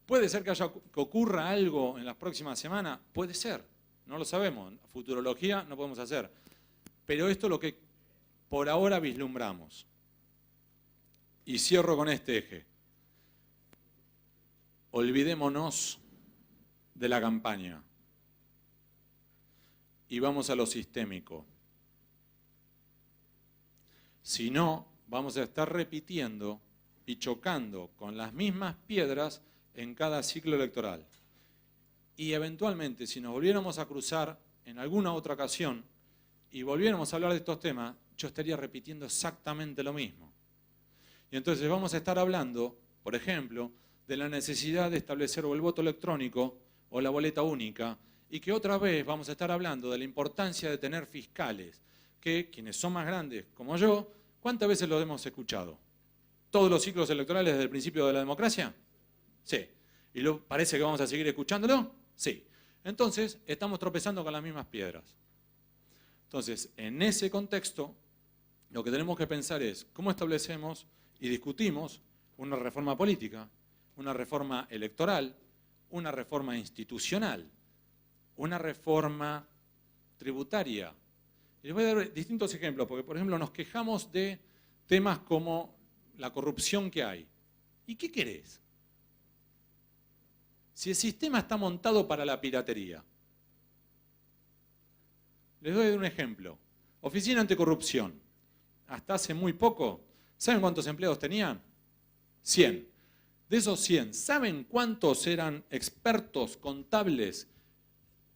[SPEAKER 2] ¿Puede ser que ocurra algo en las próximas semanas? Puede ser. No lo sabemos. Futurología no podemos hacer. Pero esto es lo que por ahora vislumbramos. Y cierro con este eje. Olvidémonos de la campaña y vamos a lo sistémico. Si no, vamos a estar repitiendo y chocando con las mismas piedras en cada ciclo electoral. Y eventualmente, si nos volviéramos a cruzar en alguna otra ocasión y volviéramos a hablar de estos temas, yo estaría repitiendo exactamente lo mismo. Y entonces vamos a estar hablando, por ejemplo, de la necesidad de establecer o el voto electrónico o la boleta única, y que otra vez vamos a estar hablando de la importancia de tener fiscales, que quienes son más grandes como yo, ¿cuántas veces lo hemos escuchado? ¿Todos los ciclos electorales desde el principio de la democracia? Sí. ¿Y parece que vamos a seguir escuchándolo? Sí. Entonces, estamos tropezando con las mismas piedras. Entonces, en ese contexto, lo que tenemos que pensar es cómo establecemos y discutimos una reforma política, una reforma electoral, una reforma institucional, una reforma tributaria. Y les voy a dar distintos ejemplos, porque por ejemplo nos quejamos de temas como la corrupción que hay. ¿Y qué querés? Si el sistema está montado para la piratería. Les doy un ejemplo. Oficina Anticorrupción. Hasta hace muy poco, ¿saben cuántos empleados tenían? 100. De esos 100, ¿saben cuántos eran expertos contables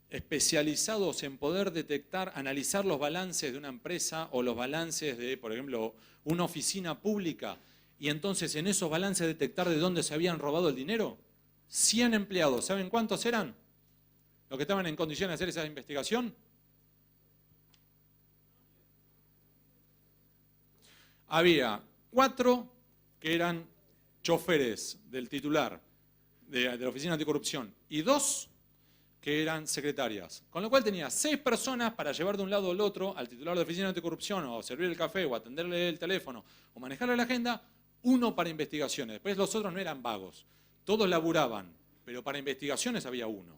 [SPEAKER 2] especializados en poder detectar, analizar los balances de una empresa o los balances de, por ejemplo, una oficina pública y entonces en esos balances detectar de dónde se habían robado el dinero. 100 empleados, ¿saben cuántos eran los que estaban en condiciones de hacer esa investigación? Había 4 que eran choferes del titular de la Oficina Anticorrupción y 2 que eran secretarias. Con lo cual tenía 6 personas para llevar de un lado al otro al titular de la Oficina Anticorrupción, o servir el café, o atenderle el teléfono, o manejarle la agenda, 1 para investigaciones. Después los otros no eran vagos, todos laburaban, pero para investigaciones había 1.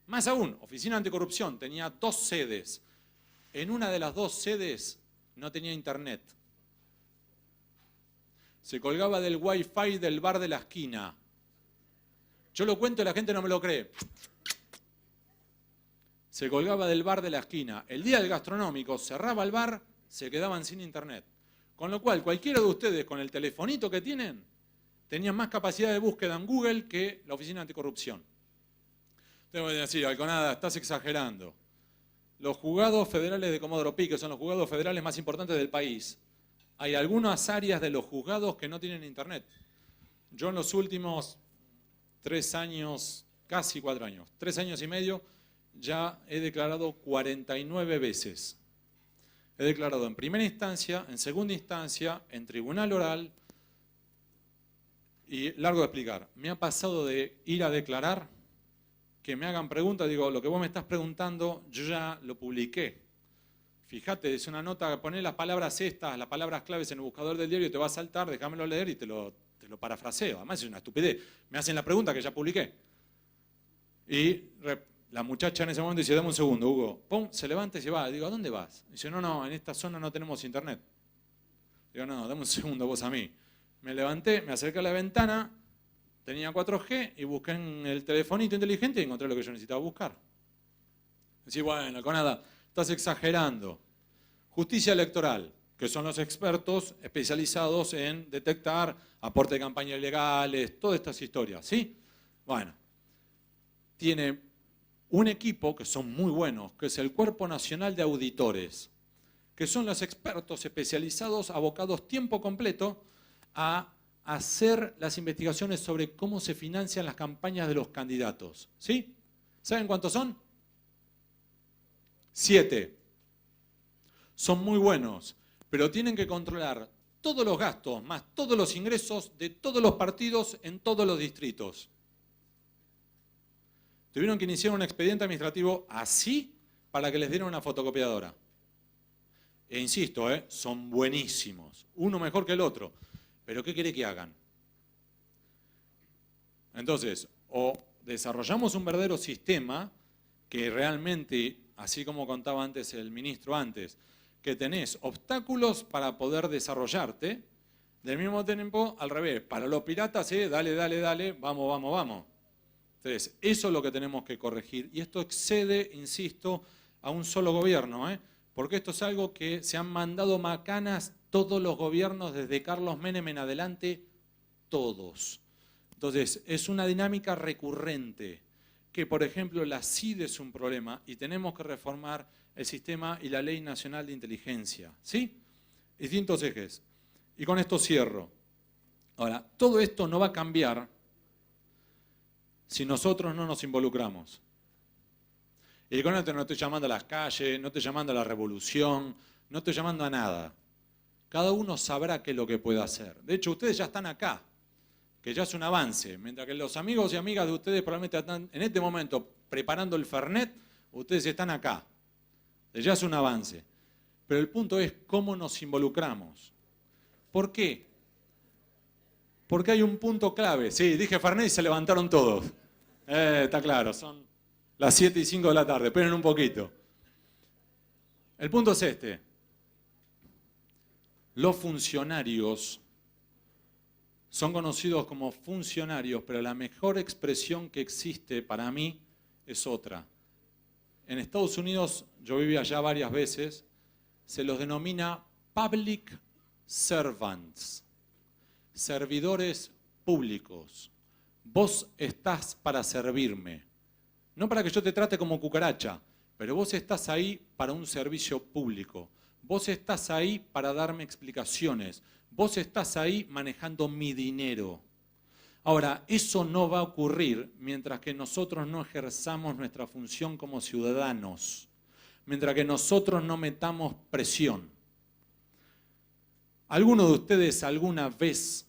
[SPEAKER 2] Más aún, Oficina Anticorrupción tenía 2 sedes. En una de las 2 sedes no tenía internet. Se colgaba del wifi del bar de la esquina. Yo lo cuento y la gente no me lo cree. Se colgaba del bar de la esquina. El día del gastronómico cerraba el bar, se quedaban sin internet. Con lo cual, cualquiera de ustedes con el telefonito que tienen, tenían más capacidad de búsqueda en Google que la Oficina Anticorrupción. Tengo que decir, Alconada, estás exagerando. Los juzgados federales de Comodoro Pi, que son los juzgados federales más importantes del país, hay algunas áreas de los juzgados que no tienen internet. Yo en los últimos 3 años, casi 4 años, 3 años y medio, ya he declarado 49 veces. He declarado en primera instancia, en segunda instancia, en tribunal oral, y largo de explicar. Me ha pasado de ir a declarar, que me hagan preguntas, digo, lo que vos me estás preguntando, yo ya lo publiqué. Fíjate, es una nota, poné las palabras estas, las palabras claves en el buscador del diario, te va a saltar, déjamelo leer y te lo parafraseo. Además es una estupidez. Me hacen la pregunta que ya publiqué. Y la muchacha en ese momento dice, dame un segundo, Hugo. Pum, se levanta y se va. Digo, ¿a dónde vas? Dice, no, en esta zona no tenemos internet. Digo, no, dame un segundo vos a mí. Me levanté, me acerqué a la ventana, tenía 4G y busqué en el telefonito inteligente y encontré lo que yo necesitaba buscar. Decís, bueno, con nada, estás exagerando. Justicia electoral, que son los expertos especializados en detectar aporte de campañas ilegales, todas estas historias, ¿sí? Bueno, tiene un equipo que son muy buenos, que es el Cuerpo Nacional de Auditores, que son los expertos especializados abocados tiempo completo a hacer las investigaciones sobre cómo se financian las campañas de los candidatos. ¿Sí? ¿Saben cuántos son? 7. Son muy buenos, pero tienen que controlar todos los gastos más todos los ingresos de todos los partidos en todos los distritos. Tuvieron que iniciar un expediente administrativo así para que les dieran una fotocopiadora. E insisto, son buenísimos, uno mejor que el otro. Pero ¿qué quiere que hagan? Entonces, o desarrollamos un verdadero sistema que realmente, así como contaba antes el ministro antes, que tenés obstáculos para poder desarrollarte, del mismo tiempo, al revés, para los piratas, dale, vamos. Entonces, eso es lo que tenemos que corregir. Y esto excede, insisto, a un solo gobierno, porque esto es algo que se han mandado macanas todos los gobiernos, desde Carlos Menem en adelante, todos. Entonces, es una dinámica recurrente, que por ejemplo la CID es un problema y tenemos que reformar el sistema y la Ley Nacional de Inteligencia. ¿Sí? Distintos ejes. Y con esto cierro. Ahora, todo esto no va a cambiar si nosotros no nos involucramos. Y con esto no estoy llamando a las calles, no estoy llamando a la revolución, no estoy llamando a nada. Cada uno sabrá qué es lo que puede hacer. De hecho, ustedes ya están acá, que ya es un avance. Mientras que los amigos y amigas de ustedes probablemente están en este momento preparando el Fernet, ustedes están acá. Ya es un avance. Pero el punto es cómo nos involucramos. ¿Por qué? Porque hay un punto clave. Sí, dije Fernet y se levantaron todos. Está claro, son las 7:05 de la tarde. Esperen un poquito. El punto es este. Los funcionarios son conocidos como funcionarios, pero la mejor expresión que existe para mí es otra. En Estados Unidos, yo viví allá varias veces, se los denomina public servants, servidores públicos. Vos estás para servirme, no para que yo te trate como cucaracha, pero vos estás ahí para un servicio público. Vos estás ahí para darme explicaciones. Vos estás ahí manejando mi dinero. Ahora, eso no va a ocurrir mientras que nosotros no ejerzamos nuestra función como ciudadanos, mientras que nosotros no metamos presión. ¿Alguno de ustedes alguna vez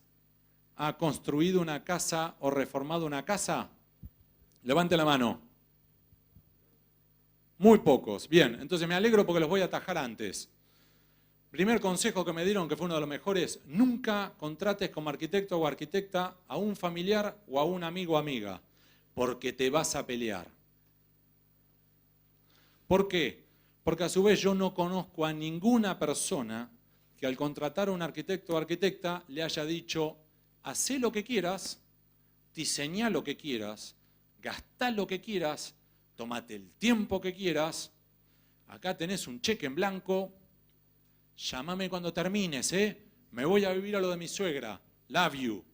[SPEAKER 2] ha construido una casa o reformado una casa? Levante la mano. Muy pocos. Bien, entonces me alegro porque los voy a atajar antes. Primer consejo que me dieron, que fue uno de los mejores: nunca contrates como arquitecto o arquitecta a un familiar o a un amigo o amiga, porque te vas a pelear. ¿Por qué? Porque a su vez yo no conozco a ninguna persona que al contratar a un arquitecto o arquitecta le haya dicho: hacé lo que quieras, diseñá lo que quieras, gastá lo que quieras, tómate el tiempo que quieras, acá tenés un cheque en blanco, llámame cuando termines, me voy a vivir a lo de mi suegra, love you.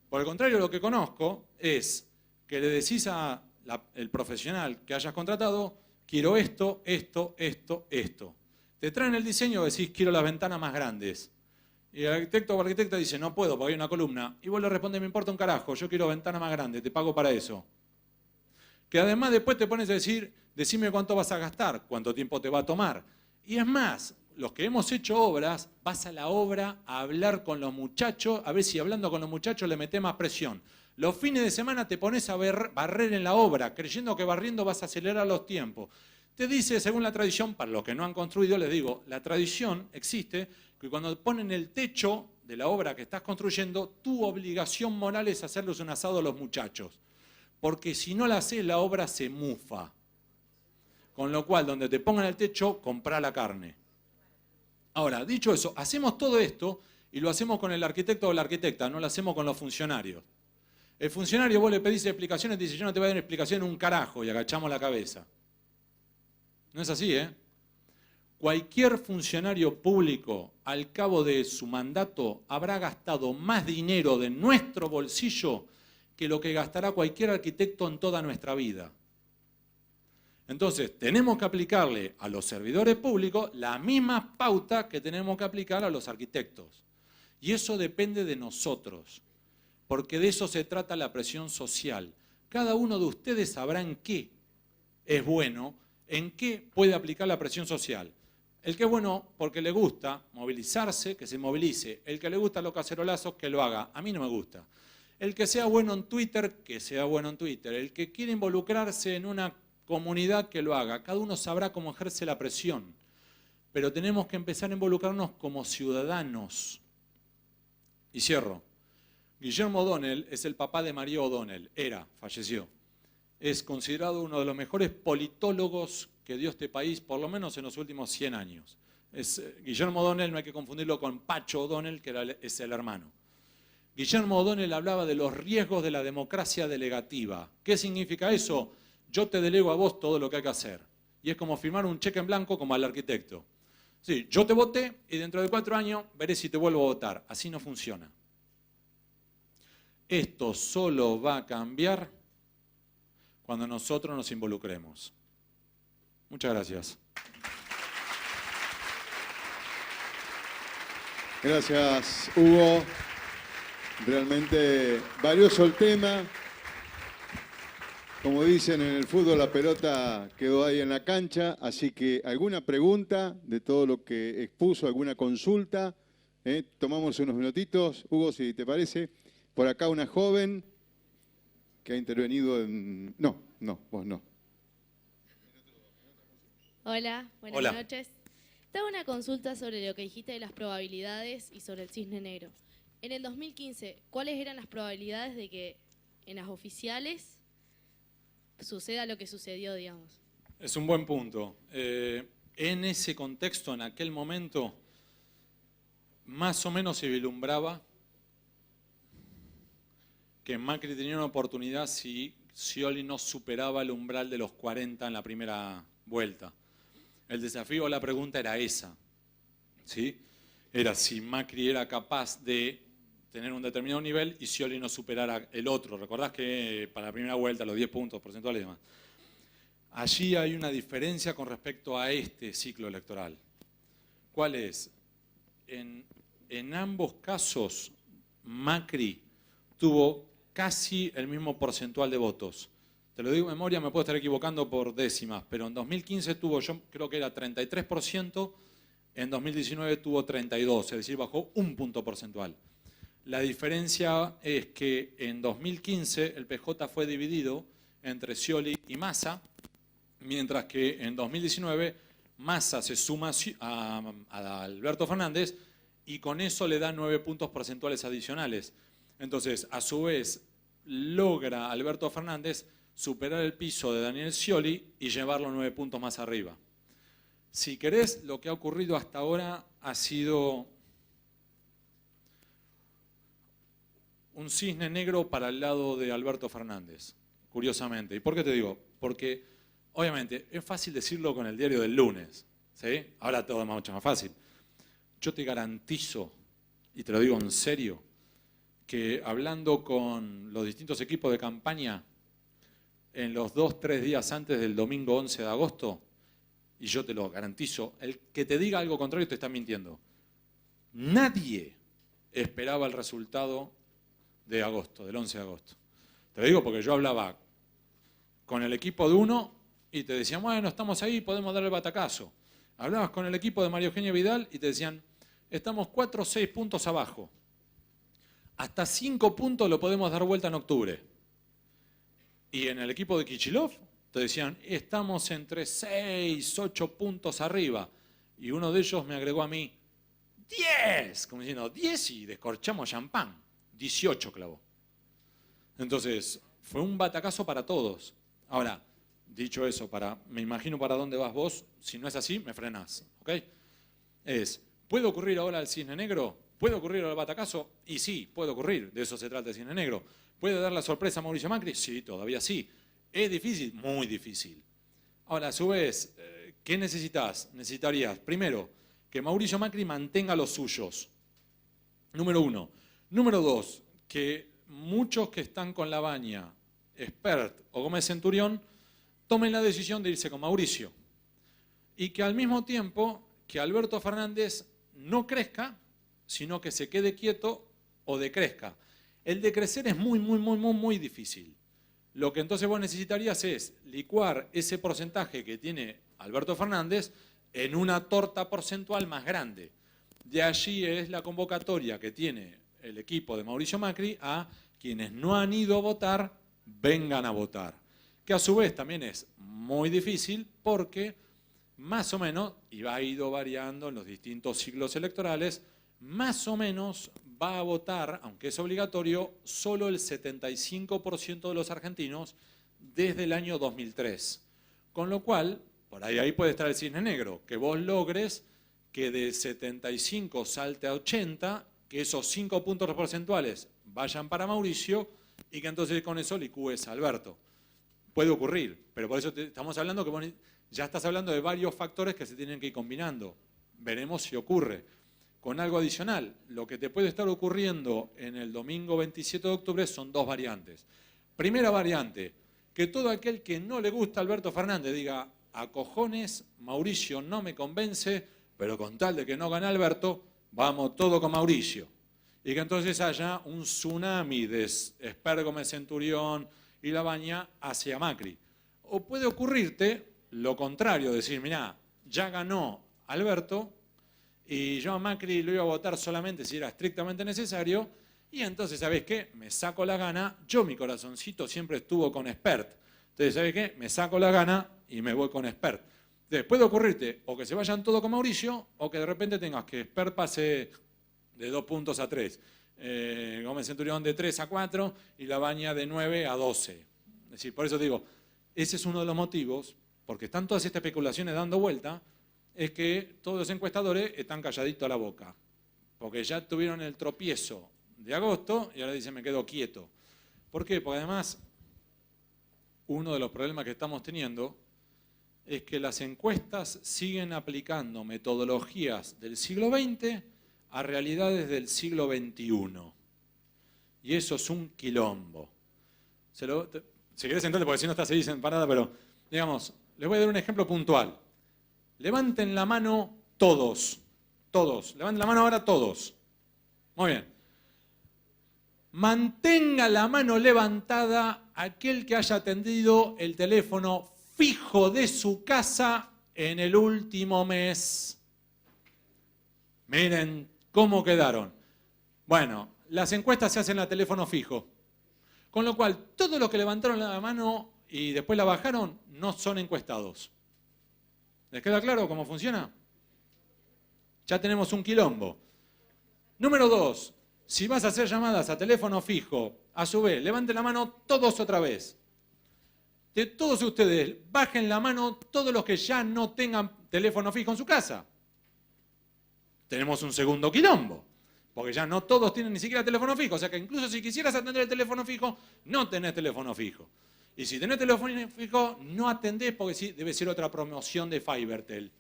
[SPEAKER 2] Por el contrario, lo que conozco es que le decís al profesional que hayas contratado: quiero esto, esto, esto, esto. Te traen el diseño y decís: quiero las ventanas más grandes. Y el arquitecto o arquitecta dice: no puedo porque hay una columna. Y vos le respondes: me importa un carajo, yo quiero ventana más grande, te pago para eso. Que además después te pones a decir: decime cuánto vas a gastar, cuánto tiempo te va a tomar. Y es más, los que hemos hecho obras, vas a la obra a hablar con los muchachos, a ver si hablando con los muchachos le metés más presión. Los fines de semana te pones a barrer en la obra, creyendo que barriendo vas a acelerar los tiempos. Te dice, según la tradición, para los que no han construido, les digo, la tradición existe, que cuando ponen el techo de la obra que estás construyendo, tu obligación moral es hacerles un asado a los muchachos. Porque si no la haces, la obra se mufa. Con lo cual, donde te pongan el techo, comprá la carne. Ahora, dicho eso, hacemos todo esto y lo hacemos con el arquitecto o la arquitecta, no lo hacemos con los funcionarios. El funcionario, vos le pedís explicaciones, te dice: yo no te voy a dar explicación un carajo, y agachamos la cabeza. No es así, Cualquier funcionario público, al cabo de su mandato, habrá gastado más dinero de nuestro bolsillo que lo que gastará cualquier arquitecto en toda nuestra vida. Entonces, tenemos que aplicarle a los servidores públicos la misma pauta que tenemos que aplicar a los arquitectos. Y eso depende de nosotros, porque de eso se trata la presión social. Cada uno de ustedes sabrá en qué es bueno, en qué puede aplicar la presión social. El que es bueno porque le gusta movilizarse, que se movilice. El que le gusta los cacerolazos, que lo haga. A mí no me gusta. El que sea bueno en Twitter, que sea bueno en Twitter. El que quiere involucrarse en una comunidad, que lo haga. Cada uno sabrá cómo ejerce la presión. Pero tenemos que empezar a involucrarnos como ciudadanos. Y cierro. Guillermo O'Donnell es el papá de María O'Donnell. Falleció. Es considerado uno de los mejores politólogos que dio este país, por lo menos en los últimos 100 años. Guillermo O'Donnell, no hay que confundirlo con Pacho O'Donnell, que es el hermano. Guillermo O'Donnell hablaba de los riesgos de la democracia delegativa. ¿Qué significa eso? Yo te delego a vos todo lo que hay que hacer. Y es como firmar un cheque en blanco como al arquitecto. Sí, yo te voté y dentro de 4 años veré si te vuelvo a votar. Así no funciona. Esto solo va a cambiar cuando nosotros nos involucremos. Muchas gracias.
[SPEAKER 1] Gracias, Hugo. Realmente valioso el tema. Como dicen en el fútbol, la pelota quedó ahí en la cancha, así que alguna pregunta de todo lo que expuso, alguna consulta. Tomamos unos minutitos. Hugo, si te parece. Por acá una joven que ha intervenido en... No, vos no.
[SPEAKER 3] Hola, buenas noches. Te hago una consulta sobre lo que dijiste de las probabilidades y sobre el cisne negro. En el 2015, ¿cuáles eran las probabilidades de que en las oficiales suceda lo que sucedió, digamos?
[SPEAKER 2] Es un buen punto. En ese contexto, en aquel momento, más o menos se vislumbraba que Macri tenía una oportunidad si Scioli no superaba el umbral de los 40 en la primera vuelta. El desafío a la pregunta era esa, ¿sí? Era si Macri era capaz de tener un determinado nivel y Scioli no superara el otro. ¿Recordás que para la primera vuelta los 10 puntos porcentuales y demás? Allí hay una diferencia con respecto a este ciclo electoral. ¿Cuál es? en ambos casos Macri tuvo casi el mismo porcentual de votos. Te lo digo de memoria, me puedo estar equivocando por décimas, pero en 2015 tuvo, yo creo que era 33%, en 2019 tuvo 32%, es decir, bajó un punto porcentual. La diferencia es que en 2015 el PJ fue dividido entre Scioli y Massa, mientras que en 2019 Massa se suma a Alberto Fernández y con eso le da 9 puntos porcentuales adicionales. Entonces, a su vez, logra Alberto Fernández superar el piso de Daniel Scioli y llevarlo 9 puntos más arriba. Si querés, lo que ha ocurrido hasta ahora ha sido un cisne negro para el lado de Alberto Fernández, curiosamente. ¿Y por qué te digo? Porque, obviamente, es fácil decirlo con el diario del lunes, ¿sí? Ahora todo es mucho más fácil. Yo te garantizo, y te lo digo en serio, que hablando con los distintos equipos de campaña en los 2-3 días antes del domingo 11 de agosto, y yo te lo garantizo, el que te diga algo contrario te está mintiendo. Nadie esperaba el resultado de agosto, del 11 de agosto. Te lo digo porque yo hablaba con el equipo de uno y te decían, bueno, estamos ahí, podemos darle el batacazo. Hablabas con el equipo de María Eugenia Vidal y te decían, estamos 4 o 6 puntos abajo. Hasta 5 puntos lo podemos dar vuelta en octubre. Y en el equipo de Kicillof te decían, estamos entre 6, 8 puntos arriba. Y uno de ellos me agregó a mí, 10, como diciendo, 10 y descorchamos champán. 18 clavó. Entonces, fue un batacazo para todos. Ahora, dicho eso, me imagino para dónde vas vos, si no es así, me frenás, ¿ok? ¿Puede ocurrir ahora el cisne negro? ¿Puede ocurrir ahora el batacazo? Y sí, puede ocurrir, de eso se trata el cisne negro. ¿Puede dar la sorpresa a Mauricio Macri? Sí, todavía sí. ¿Es difícil? Muy difícil. Ahora, a su vez, ¿qué necesitas? Necesitarías, primero, que Mauricio Macri mantenga los suyos. Número 1. Número 2, que muchos que están con Labaña, Espert o Gómez Centurión, tomen la decisión de irse con Mauricio. Y que al mismo tiempo, que Alberto Fernández no crezca, sino que se quede quieto o decrezca. El decrecer es muy difícil. Lo que entonces vos necesitarías es licuar ese porcentaje que tiene Alberto Fernández en una torta porcentual más grande. De allí es la convocatoria que tiene el equipo de Mauricio Macri a quienes no han ido a votar, vengan a votar. Que a su vez también es muy difícil porque más o menos, y ha ido variando en los distintos ciclos electorales, más o menos va a votar, aunque es obligatorio, solo el 75% de los argentinos desde el año 2003. Con lo cual, por ahí puede estar el cisne negro, que vos logres que de 75 salte a 80, que esos 5 puntos porcentuales vayan para Mauricio y que entonces con eso licúes a Alberto. Puede ocurrir, pero por eso estamos hablando que vos ya estás hablando de varios factores que se tienen que ir combinando. Veremos si ocurre. Con algo adicional, lo que te puede estar ocurriendo en el domingo 27 de octubre son 2 variantes. Primera variante, que todo aquel que no le gusta a Alberto Fernández diga, a cojones, Mauricio no me convence, pero con tal de que no gane Alberto, vamos todo con Mauricio. Y que entonces haya un tsunami de Espert, Gómez Centurión y Labaña hacia Macri. O puede ocurrirte lo contrario, decir, mirá, ya ganó Alberto y yo a Macri lo iba a votar solamente si era estrictamente necesario y entonces, ¿sabés qué? Me saco la gana, yo mi corazoncito siempre estuvo con Espert. Entonces, ¿sabés qué? Me saco la gana y me voy con Espert. Entonces, puede ocurrirte o que se vayan todos con Mauricio o que de repente tengas que Espert pase de 2 puntos a 3. Gómez Centurión de 3 a 4 y Labaña de 9 a 12. Es decir, por eso digo, ese es uno de los motivos, porque están todas estas especulaciones dando vuelta, es que todos los encuestadores están calladitos a la boca, porque ya tuvieron el tropiezo de agosto y ahora dicen me quedo quieto. ¿Por qué? Porque además, uno de los problemas que estamos teniendo es que las encuestas siguen aplicando metodologías del siglo XX a realidades del siglo XXI. Y eso es un quilombo. Si querés sentarte, porque si no estás ahí en parada, pero digamos, les voy a dar un ejemplo puntual. Levanten la mano todos Todos. Levanten la mano ahora todos. Muy bien. Mantenga la mano levantada aquel que haya atendido el teléfono fijo de su casa en el último mes. Miren cómo quedaron. Bueno, las encuestas se hacen a teléfono fijo. Con lo cual, todos los que levantaron la mano y después la bajaron no son encuestados. ¿Les queda claro cómo funciona? Ya tenemos un quilombo. Número 2. Si vas a hacer llamadas a teléfono fijo, a su vez, levanten la mano todos otra vez. De todos ustedes, bajen la mano todos los que ya no tengan teléfono fijo en su casa. Tenemos un segundo quilombo, porque ya no todos tienen ni siquiera teléfono fijo. O sea que incluso si quisieras atender el teléfono fijo, no tenés teléfono fijo. Y si tenés teléfono fijo, no atendés porque sí, debe ser otra promoción de Fibertel.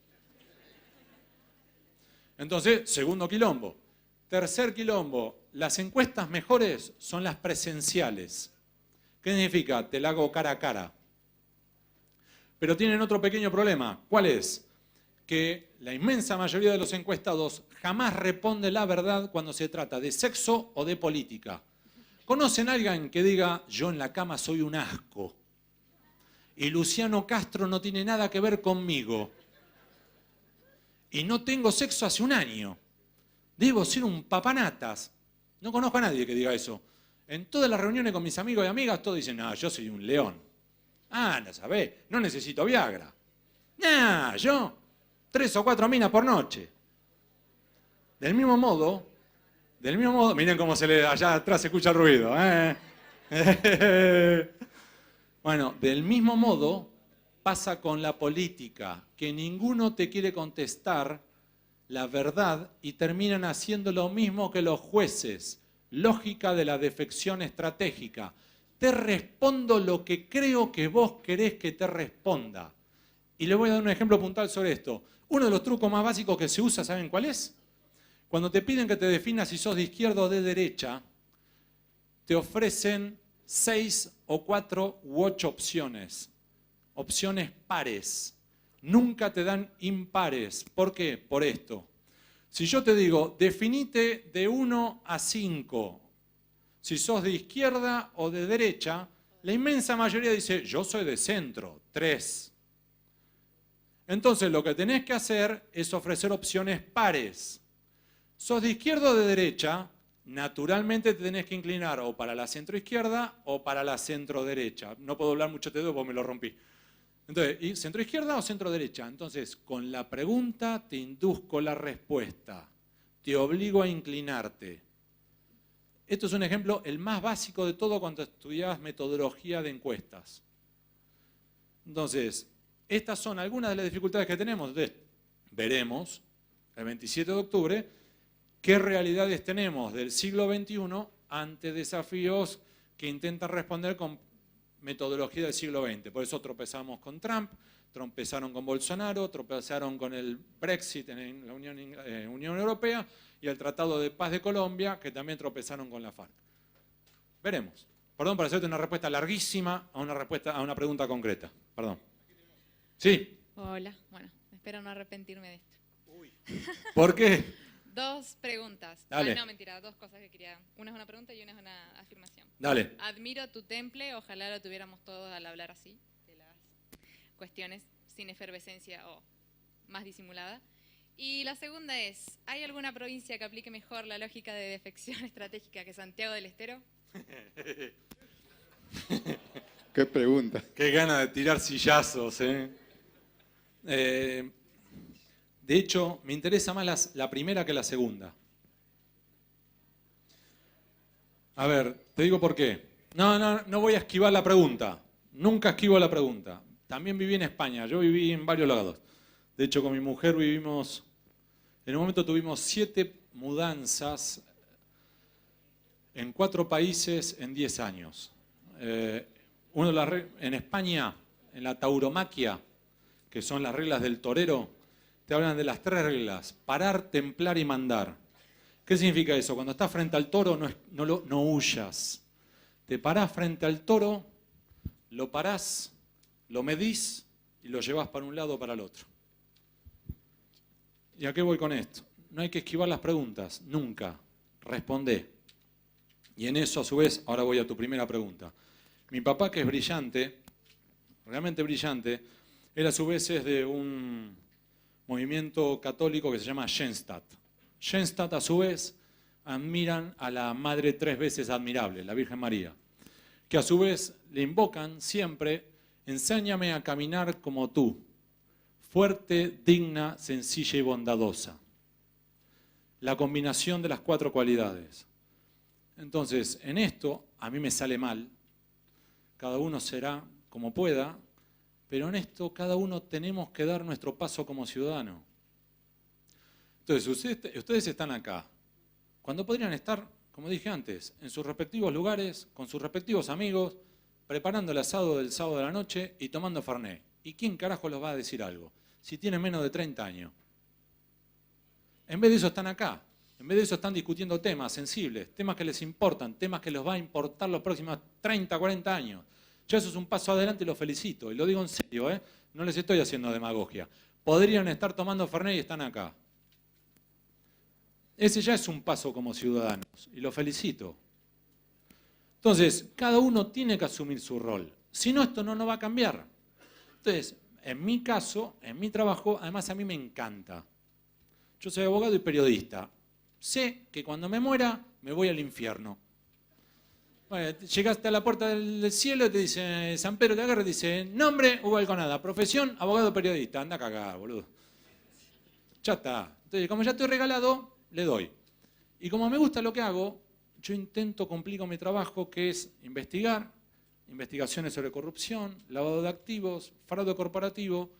[SPEAKER 2] Entonces, segundo quilombo. Tercer quilombo, las encuestas mejores son las presenciales. ¿Qué significa? Te la hago cara a cara. Pero tienen otro pequeño problema. ¿Cuál es? Que la inmensa mayoría de los encuestados jamás responde la verdad cuando se trata de sexo o de política. ¿Conocen a alguien que diga, yo en la cama soy un asco? Y Luciano Castro no tiene nada que ver conmigo. Y no tengo sexo hace un año. Debo ser un papanatas. No conozco a nadie que diga eso. En todas las reuniones con mis amigos y amigas todos dicen, no, yo soy un león. Ah, no sabés, no necesito Viagra. Nah, yo 3 o 4 minas por noche. Del mismo modo, miren cómo allá atrás se escucha el ruido. Bueno, del mismo modo pasa con la política, que ninguno te quiere contestar la verdad y terminan haciendo lo mismo que los jueces. Lógica de la defección estratégica. Te respondo lo que creo que vos querés que te responda. Y le voy a dar un ejemplo puntual sobre esto. Uno de los trucos más básicos que se usa, ¿saben cuál es? Cuando te piden que te definas si sos de izquierda o de derecha, te ofrecen 6 o 4 u 8 opciones. Opciones pares. Nunca te dan impares. ¿Por qué? Por esto. Si yo te digo, definite de 1 a 5, si sos de izquierda o de derecha, la inmensa mayoría dice, yo soy de centro, 3. Entonces lo que tenés que hacer es ofrecer opciones pares. Sos de izquierda o de derecha, naturalmente te tenés que inclinar o para la centroizquierda o para la centroderecha. No puedo hablar mucho de dedo porque me lo rompí. Entonces, ¿centro izquierda o centro derecha? Entonces, con la pregunta te induzco la respuesta. Te obligo a inclinarte. Esto es un ejemplo, el más básico de todo cuando estudiabas metodología de encuestas. Entonces, estas son algunas de las dificultades que tenemos. Entonces, veremos el 27 de octubre qué realidades tenemos del siglo XXI ante desafíos que intentan responder con metodología del siglo XX. Por eso tropezamos con Trump, tropezaron con Bolsonaro, tropezaron con el Brexit en la Unión Europea y el Tratado de Paz de Colombia, que también tropezaron con la FARC. Veremos. Perdón por hacerte una respuesta larguísima a una pregunta concreta. Perdón. Sí.
[SPEAKER 4] Hola. Bueno, espero no arrepentirme de esto.
[SPEAKER 2] Uy. ¿Por qué?
[SPEAKER 4] 2 preguntas.
[SPEAKER 2] Dale.
[SPEAKER 4] No, mentira, 2 cosas que quería. Una es una pregunta y una es una afirmación.
[SPEAKER 2] Dale.
[SPEAKER 4] Admiro tu temple, ojalá lo tuviéramos todos al hablar así, de las cuestiones sin efervescencia o más disimulada. Y la segunda es, ¿hay alguna provincia que aplique mejor la lógica de defección estratégica que Santiago del Estero?
[SPEAKER 1] Qué pregunta.
[SPEAKER 2] Qué gana de tirar sillazos, De hecho, me interesa más la primera que la segunda. A ver, te digo por qué. No voy a esquivar la pregunta. Nunca esquivo la pregunta. También viví en España. Yo viví en varios lados. De hecho, con mi mujer vivimos... En un momento tuvimos 7 mudanzas en 4 países en 10 años. En España, en la tauromaquia, que son las reglas del torero, te hablan de las 3 reglas: parar, templar y mandar. ¿Qué significa eso? Cuando estás frente al toro no huyas. Te parás frente al toro, lo parás, lo medís y lo llevas para un lado o para el otro. ¿Y a qué voy con esto? no hay que esquivar las preguntas, nunca. Respondé. Y en eso, a su vez, ahora voy a tu primera pregunta. Mi papá, que es brillante, realmente brillante, él a su vez es de un movimiento católico que se llama Schoenstatt. Schoenstatt, a su vez, admiran a la Madre 3 veces admirable, la Virgen María, que a su vez le invocan siempre: enséñame a caminar como tú, fuerte, digna, sencilla y bondadosa. La combinación de las 4 cualidades. Entonces, en esto a mí me sale mal, cada uno será como pueda, pero en esto cada uno tenemos que dar nuestro paso como ciudadano. Entonces, ustedes están acá, cuando podrían estar, como dije antes, en sus respectivos lugares, con sus respectivos amigos, preparando el asado del sábado de la noche y tomando Fernet. ¿Y quién carajo los va a decir algo? Si tienen menos de 30 años. En vez de eso están acá. En vez de eso están discutiendo temas sensibles, temas que les importan, temas que les va a importar los próximos 30, 40 años. Ya eso es un paso adelante y los felicito. Y lo digo en serio, no les estoy haciendo demagogia. Podrían estar tomando Fernet y están acá. Ese ya es un paso como ciudadanos y los felicito. Entonces, cada uno tiene que asumir su rol. Si no, esto no va a cambiar. Entonces, en mi caso, en mi trabajo, además a mí me encanta. Yo soy abogado y periodista. Sé que cuando me muera, me voy al infierno. Bueno, llegaste a la puerta del cielo y te dice San Pedro de la Guerra, dice: nombre, Hugo Alconada, profesión, abogado periodista. Anda a cagar, boludo. Ya está. Entonces, como ya estoy regalado, le doy. Y como me gusta lo que hago, yo intento cumplir con mi trabajo, que es investigar, investigaciones sobre corrupción, lavado de activos, fraude corporativo,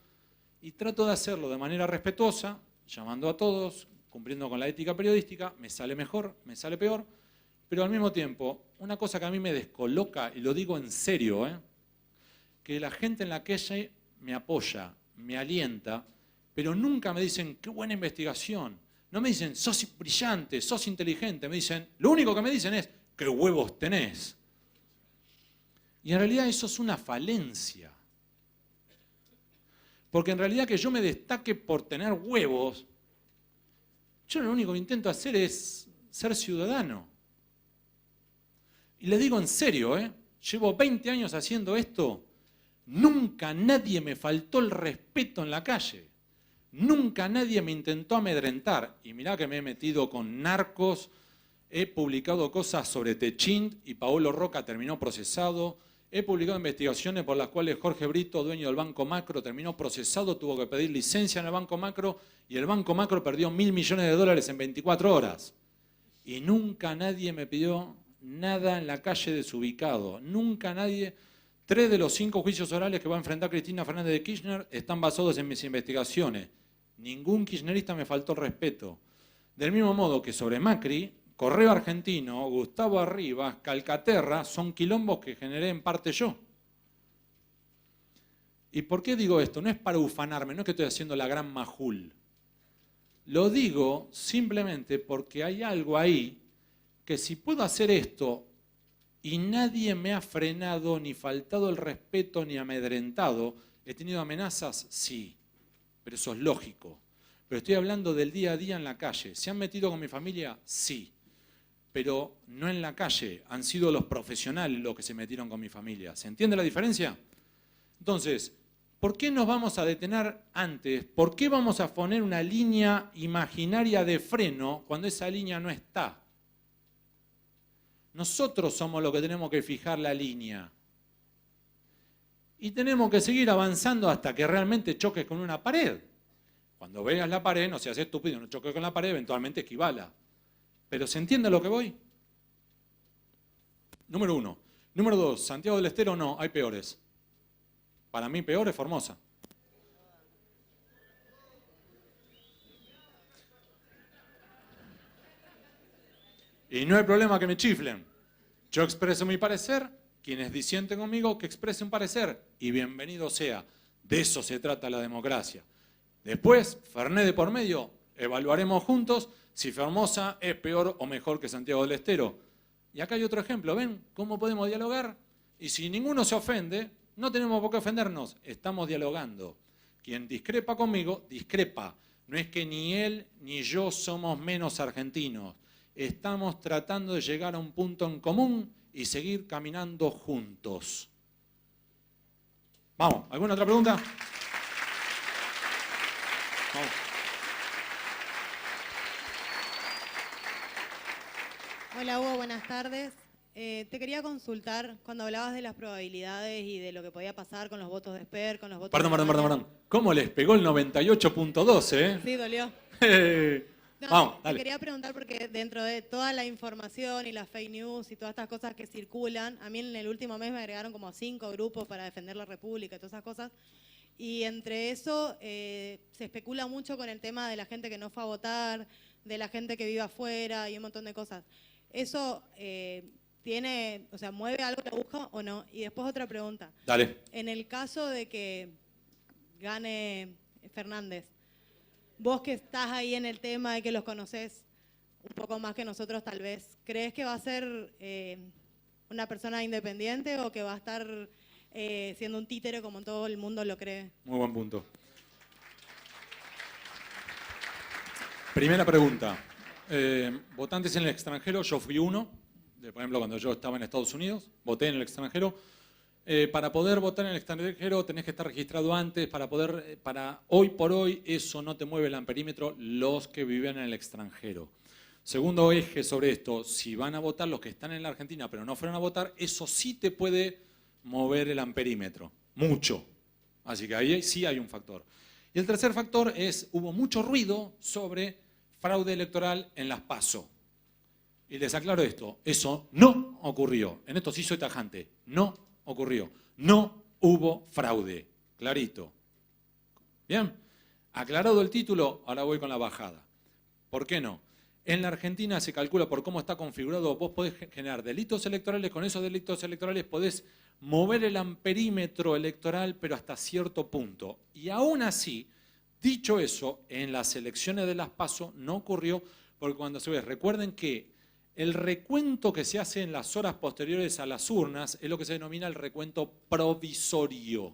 [SPEAKER 2] y trato de hacerlo de manera respetuosa, llamando a todos, cumpliendo con la ética periodística. Me sale mejor, me sale peor, pero al mismo tiempo, una cosa que a mí me descoloca, y lo digo en serio, que la gente en la calle me apoya, me alienta, pero nunca me dicen: qué buena investigación. No me dicen: sos brillante, sos inteligente. Me dicen, lo único que me dicen es: qué huevos tenés. Y en realidad eso es una falencia. Porque en realidad que yo me destaque por tener huevos, yo lo único que intento hacer es ser ciudadano. Y les digo en serio, llevo 20 años haciendo esto, nunca nadie me faltó el respeto en la calle. Nunca nadie me intentó amedrentar. Y mirá que me he metido con narcos, he publicado cosas sobre Techint y Paolo Roca terminó procesado. He publicado investigaciones por las cuales Jorge Brito, dueño del Banco Macro, terminó procesado, tuvo que pedir licencia en el Banco Macro y el Banco Macro perdió $1.000 millones en 24 horas. Y nunca nadie me pidió nada en la calle desubicado. Nunca nadie. 3 de los 5 juicios orales que va a enfrentar Cristina Fernández de Kirchner están basados en mis investigaciones. Ningún kirchnerista me faltó el respeto. Del mismo modo que sobre Macri, Correo Argentino, Gustavo Arribas, Calcaterra, son quilombos que generé en parte yo. ¿Y por qué digo esto? No es para ufanarme, no es que estoy haciendo la gran majul. Lo digo simplemente porque hay algo ahí que si puedo hacer esto y nadie me ha frenado, ni faltado el respeto, ni amedrentado, ¿he tenido amenazas? Sí. Pero eso es lógico. Pero estoy hablando del día a día en la calle. ¿Se han metido con mi familia? Sí. Pero no en la calle. Han sido los profesionales los que se metieron con mi familia. ¿Se entiende la diferencia? Entonces, ¿por qué nos vamos a detener antes? ¿Por qué vamos a poner una línea imaginaria de freno cuando esa línea no está? Nosotros somos los que tenemos que fijar la línea. Y tenemos que seguir avanzando hasta que realmente choques con una pared. Cuando veas la pared, no seas estúpido, no choques con la pared, eventualmente esquivala. ¿Pero se entiende a lo que voy? Número 1. Número 2, Santiago del Estero no, hay peores. Para mí peor es Formosa. Y no hay problema que me chiflen. Yo expreso mi parecer, quienes disienten conmigo que exprese un parecer, y bienvenido sea. De eso se trata la democracia. Después, Fernet de por medio, evaluaremos juntos si Formosa es peor o mejor que Santiago del Estero. Y acá hay otro ejemplo, ¿ven cómo podemos dialogar? Y si ninguno se ofende, no tenemos por qué ofendernos, estamos dialogando. Quien discrepa conmigo, discrepa. No es que ni él ni yo somos menos argentinos. Estamos tratando de llegar a un punto en común y seguir caminando juntos. Vamos, ¿alguna otra pregunta? Vamos.
[SPEAKER 5] Hola Hugo, buenas tardes. Te quería consultar cuando hablabas de las probabilidades y de lo que podía pasar con los votos de Esper, con los votos
[SPEAKER 2] Perdón. ¿Cómo les pegó el 98.12?
[SPEAKER 5] Sí, dolió. No,
[SPEAKER 2] Vamos,
[SPEAKER 5] te
[SPEAKER 2] dale.
[SPEAKER 5] quería preguntar porque dentro de toda la información y las fake news y todas estas cosas que circulan, a mí en el último mes me agregaron como 5 grupos para defender la República y todas esas cosas. Y entre eso se especula mucho con el tema de la gente que no fue a votar, de la gente que vive afuera y un montón de cosas. ¿Eso mueve algo la aguja o no? Y después otra pregunta.
[SPEAKER 2] Dale.
[SPEAKER 5] En el caso de que gane Fernández, vos que estás ahí en el tema y que los conocés un poco más que nosotros tal vez, ¿crees que va a ser una persona independiente o que va a estar siendo un títere como todo el mundo lo cree?
[SPEAKER 2] Muy buen punto. Primera pregunta. Votantes en el extranjero, yo fui uno, por ejemplo, cuando yo estaba en Estados Unidos, voté en el extranjero. Para poder votar en el extranjero tenés que estar registrado antes, para hoy por hoy eso no te mueve el amperímetro los que viven en el extranjero. Segundo eje sobre esto, si van a votar los que están en la Argentina pero no fueron a votar, eso sí te puede mover el amperímetro, mucho. Así que ahí sí hay un factor. Y el tercer factor es, hubo mucho ruido sobre fraude electoral en las PASO. Y les aclaro esto, eso no ocurrió. En esto sí soy tajante, no ocurrió. No hubo fraude, clarito. Bien, aclarado el título, ahora voy con la bajada. ¿Por qué no? En la Argentina se calcula por cómo está configurado, vos podés generar delitos electorales, con esos delitos electorales podés mover el amperímetro electoral, pero hasta cierto punto. Y aún así, dicho eso, en las elecciones de las PASO no ocurrió, porque cuando se ve, recuerden que el recuento que se hace en las horas posteriores a las urnas es lo que se denomina el recuento provisorio.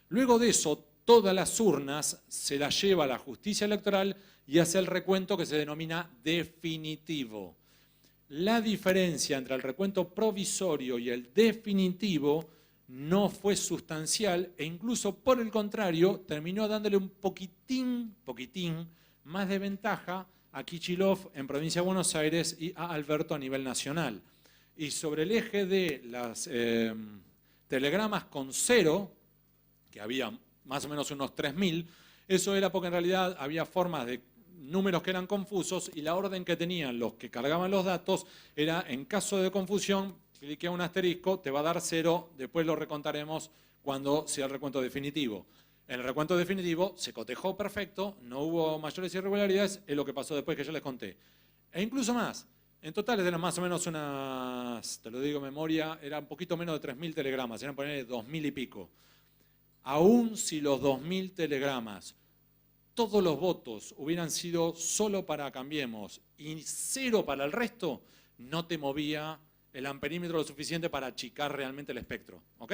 [SPEAKER 2] Luego de eso, todas las urnas se las lleva a la justicia electoral y hace el recuento que se denomina definitivo. La diferencia entre el recuento provisorio y el definitivo no fue sustancial e incluso por el contrario terminó dándole un poquitín más de ventaja a Kicillof en Provincia de Buenos Aires y a Alberto a nivel nacional. Y sobre el eje de las telegramas con 0, que había más o menos unos 3.000, eso era porque en realidad había formas de números que eran confusos y la orden que tenían los que cargaban los datos era, en caso de confusión, cliquea un asterisco, te va a dar 0, después lo recontaremos cuando sea el recuento definitivo. En el recuento definitivo se cotejó perfecto, no hubo mayores irregularidades, es lo que pasó después que yo les conté. E incluso más, en total eran más o menos unas, te lo digo de memoria, era un poquito menos de 3.000 telegramas, eran ponerle 2.000 y pico. Aún si los 2.000 telegramas, todos los votos hubieran sido solo para Cambiemos y 0 para el resto, no te movía el amperímetro lo suficiente para achicar realmente el espectro. ¿Ok?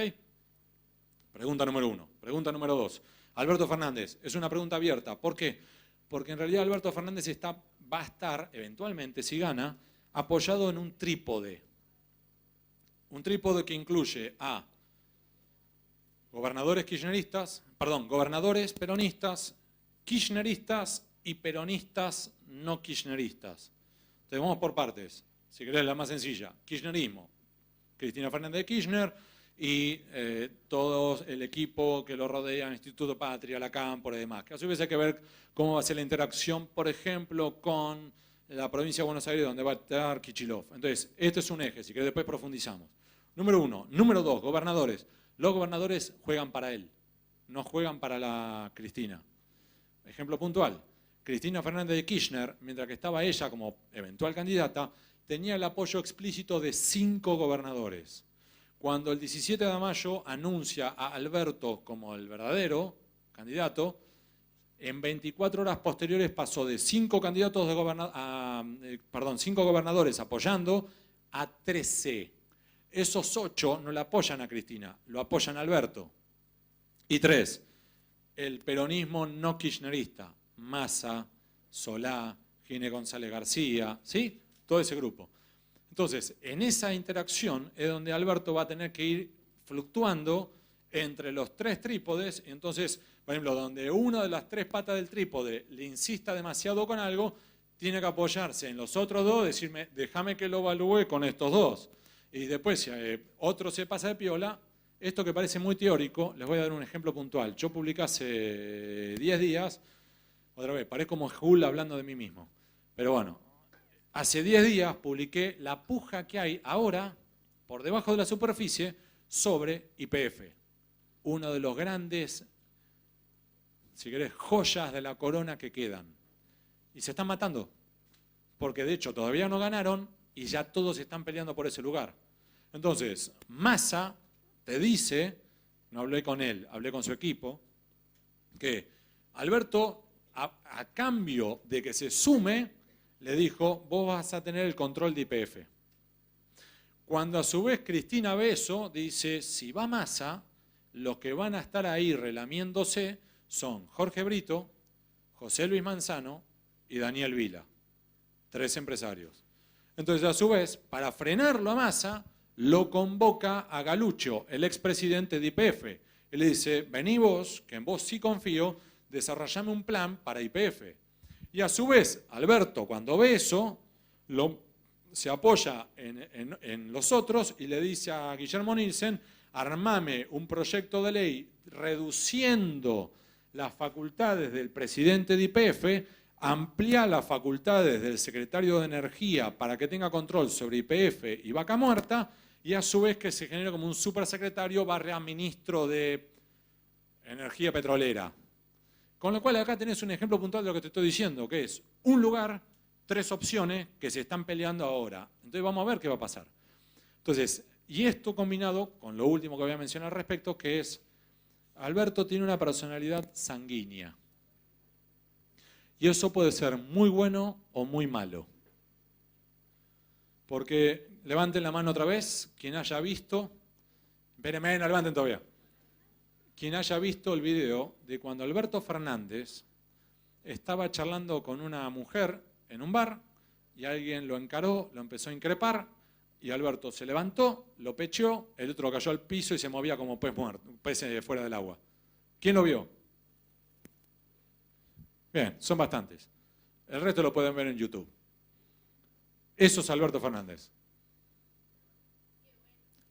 [SPEAKER 2] Pregunta número 1. Pregunta número 2. Alberto Fernández, es una pregunta abierta. ¿Por qué? Porque en realidad Alberto Fernández va a estar, eventualmente, si gana, apoyado en un trípode. Un trípode que incluye a gobernadores peronistas, kirchneristas y peronistas no kirchneristas. Entonces vamos por partes. Si querés la más sencilla. Kirchnerismo. Cristina Fernández de Kirchner y todo el equipo que lo rodea, Instituto Patria, la Cámpora y demás. Que a su vez hay que ver cómo va a ser la interacción, por ejemplo, con la provincia de Buenos Aires, donde va a estar Kicillof. Entonces, este es un eje, si querés después profundizamos. Número 1. Número 2, gobernadores. Los gobernadores juegan para él, no juegan para la Cristina. Ejemplo puntual. Cristina Fernández de Kirchner, mientras que estaba ella como eventual candidata, tenía el apoyo explícito de 5 gobernadores. Cuando el 17 de mayo anuncia a Alberto como el verdadero candidato, en 24 horas posteriores pasó de 5 gobernadores apoyando a 13. Esos 8 no le apoyan a Cristina, lo apoyan a Alberto. Y 3, el peronismo no kirchnerista, Massa, Solá, Gine González García, ¿sí? Todo ese grupo. Entonces, en esa interacción es donde Alberto va a tener que ir fluctuando entre los tres trípodes. Entonces, por ejemplo, donde una de las tres patas del trípode le insista demasiado con algo, tiene que apoyarse en los otros dos, decirme, déjame que lo evalúe con estos dos. Y después, si otro se pasa de piola, esto que parece muy teórico, les voy a dar un ejemplo puntual. Yo publiqué hace 10 días, otra vez, parezco como Hull hablando de mí mismo, pero bueno, hace 10 días publiqué la puja que hay ahora, por debajo de la superficie, sobre YPF. Uno de los grandes, si querés, joyas de la corona que quedan. Y se están matando, porque de hecho todavía no ganaron y ya todos están peleando por ese lugar. Entonces, Massa te dice, no hablé con él, hablé con su equipo, que Alberto, a cambio de que se sume, le dijo, vos vas a tener el control de YPF. Cuando a su vez Cristina Beso dice, si va Massa, los que van a estar ahí relamiéndose son Jorge Brito, José Luis Manzano y Daniel Vila, 3 empresarios. Entonces, a su vez, para frenarlo a Massa, lo convoca a Galuccio, el expresidente de YPF. Y le dice, vení vos, que en vos sí confío, desarrollame un plan para YPF. Y a su vez, Alberto, cuando ve eso, se apoya en los otros y le dice a Guillermo Nielsen, armame un proyecto de ley reduciendo las facultades del presidente de YPF, amplía las facultades del secretario de Energía para que tenga control sobre YPF y Vaca Muerta, y a su vez que se genere como un supersecretario barra ministro de Energía Petrolera. Con lo cual acá tenés un ejemplo puntual de lo que te estoy diciendo, que es un lugar, 3 opciones que se están peleando ahora. Entonces vamos a ver qué va a pasar. Entonces, y esto combinado con lo último que voy a mencionar al respecto, que es, Alberto tiene una personalidad sanguínea. Y eso puede ser muy bueno o muy malo. Porque, levanten la mano otra vez, quien haya visto, espérenme, no levanten todavía. Quien haya visto el video de cuando Alberto Fernández estaba charlando con una mujer en un bar y alguien lo encaró, lo empezó a increpar y Alberto se levantó, lo pecheó, el otro cayó al piso y se movía como pez muerto, pez fuera del agua. ¿Quién lo vio? Bien, son bastantes. El resto lo pueden ver en YouTube. Eso es Alberto Fernández.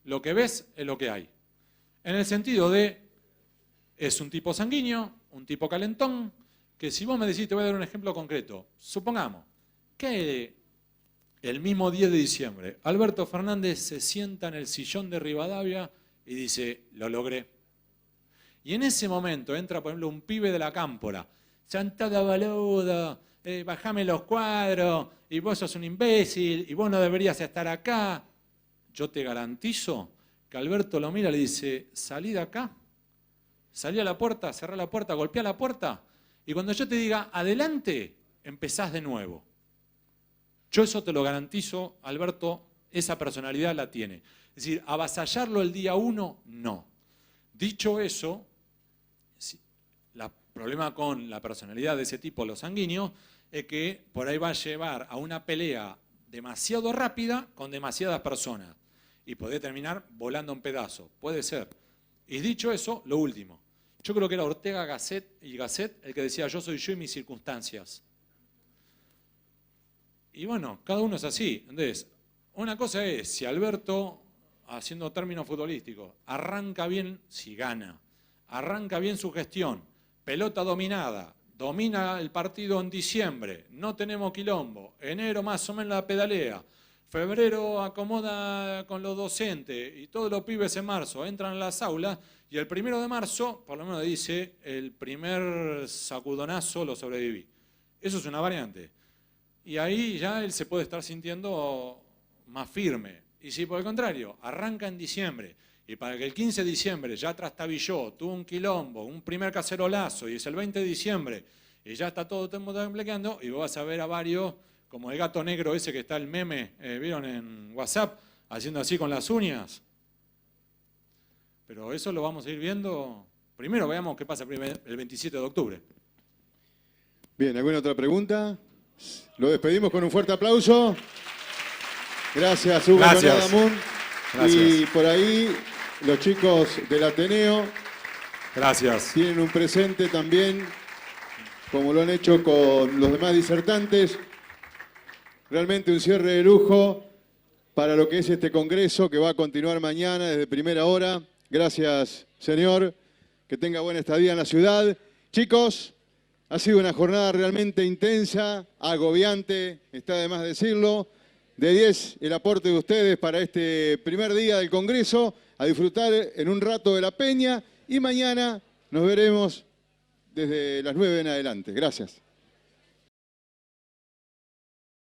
[SPEAKER 2] Lo que ves es lo que hay. En el sentido de, es un tipo sanguíneo, un tipo calentón, que si vos me decís, te voy a dar un ejemplo concreto. Supongamos que el mismo 10 de diciembre, Alberto Fernández se sienta en el sillón de Rivadavia y dice, lo logré. Y en ese momento entra, por ejemplo, un pibe de la Cámpora, Chantada boludo, bajame los cuadros, y vos sos un imbécil, y vos no deberías estar acá. Yo te garantizo que Alberto lo mira y le dice, salí de acá, salí a la puerta, cerrá la puerta, golpeá la puerta, y cuando yo te diga adelante, empezás de nuevo. Yo eso te lo garantizo, Alberto, esa personalidad la tiene. Es decir, avasallarlo el día 1, no. Dicho eso, el problema con la personalidad de ese tipo, los sanguíneos, es que por ahí va a llevar a una pelea demasiado rápida con demasiadas personas y puede terminar volando en pedazos. Puede ser. Y dicho eso, lo último. Yo creo que era Ortega y Gasset el que decía, yo soy yo y mis circunstancias. Y bueno, cada uno es así. Entonces, una cosa es, si Alberto, haciendo términos futbolísticos, arranca bien, si gana, arranca bien su gestión, pelota dominada, domina el partido en diciembre, no tenemos quilombo, enero más o menos la pedalea, febrero acomoda con los docentes y todos los pibes en marzo entran a las aulas y el 1 de marzo, por lo menos dice, el primer sacudonazo lo sobreviví. Eso es una variante. Y ahí ya él se puede estar sintiendo más firme. Y si por el contrario, arranca en diciembre, y para que el 15 de diciembre ya trastabilló, tuvo un quilombo, un primer cacerolazo, y es el 20 de diciembre, y ya está todo temblequeando, y vos vas a ver a varios, como el gato negro ese que está el meme, ¿vieron en WhatsApp? Haciendo así con las uñas. Pero eso lo vamos a ir viendo. Primero veamos qué pasa el 27 de octubre.
[SPEAKER 1] Bien, ¿alguna otra pregunta? Lo despedimos con un fuerte aplauso. Gracias, Hugo Conadamun. Y por ahí los chicos del Ateneo tienen un presente también, como lo han hecho con los demás disertantes. Realmente un cierre de lujo para lo que es este congreso que va a continuar mañana desde primera hora. Gracias, señor. Que tenga buena estadía en la ciudad. Chicos, ha sido una jornada realmente intensa, agobiante, está de más decirlo. De 10 el aporte de ustedes para este primer día del congreso. A disfrutar en un rato de la peña y mañana nos veremos desde las 9 en adelante. Gracias.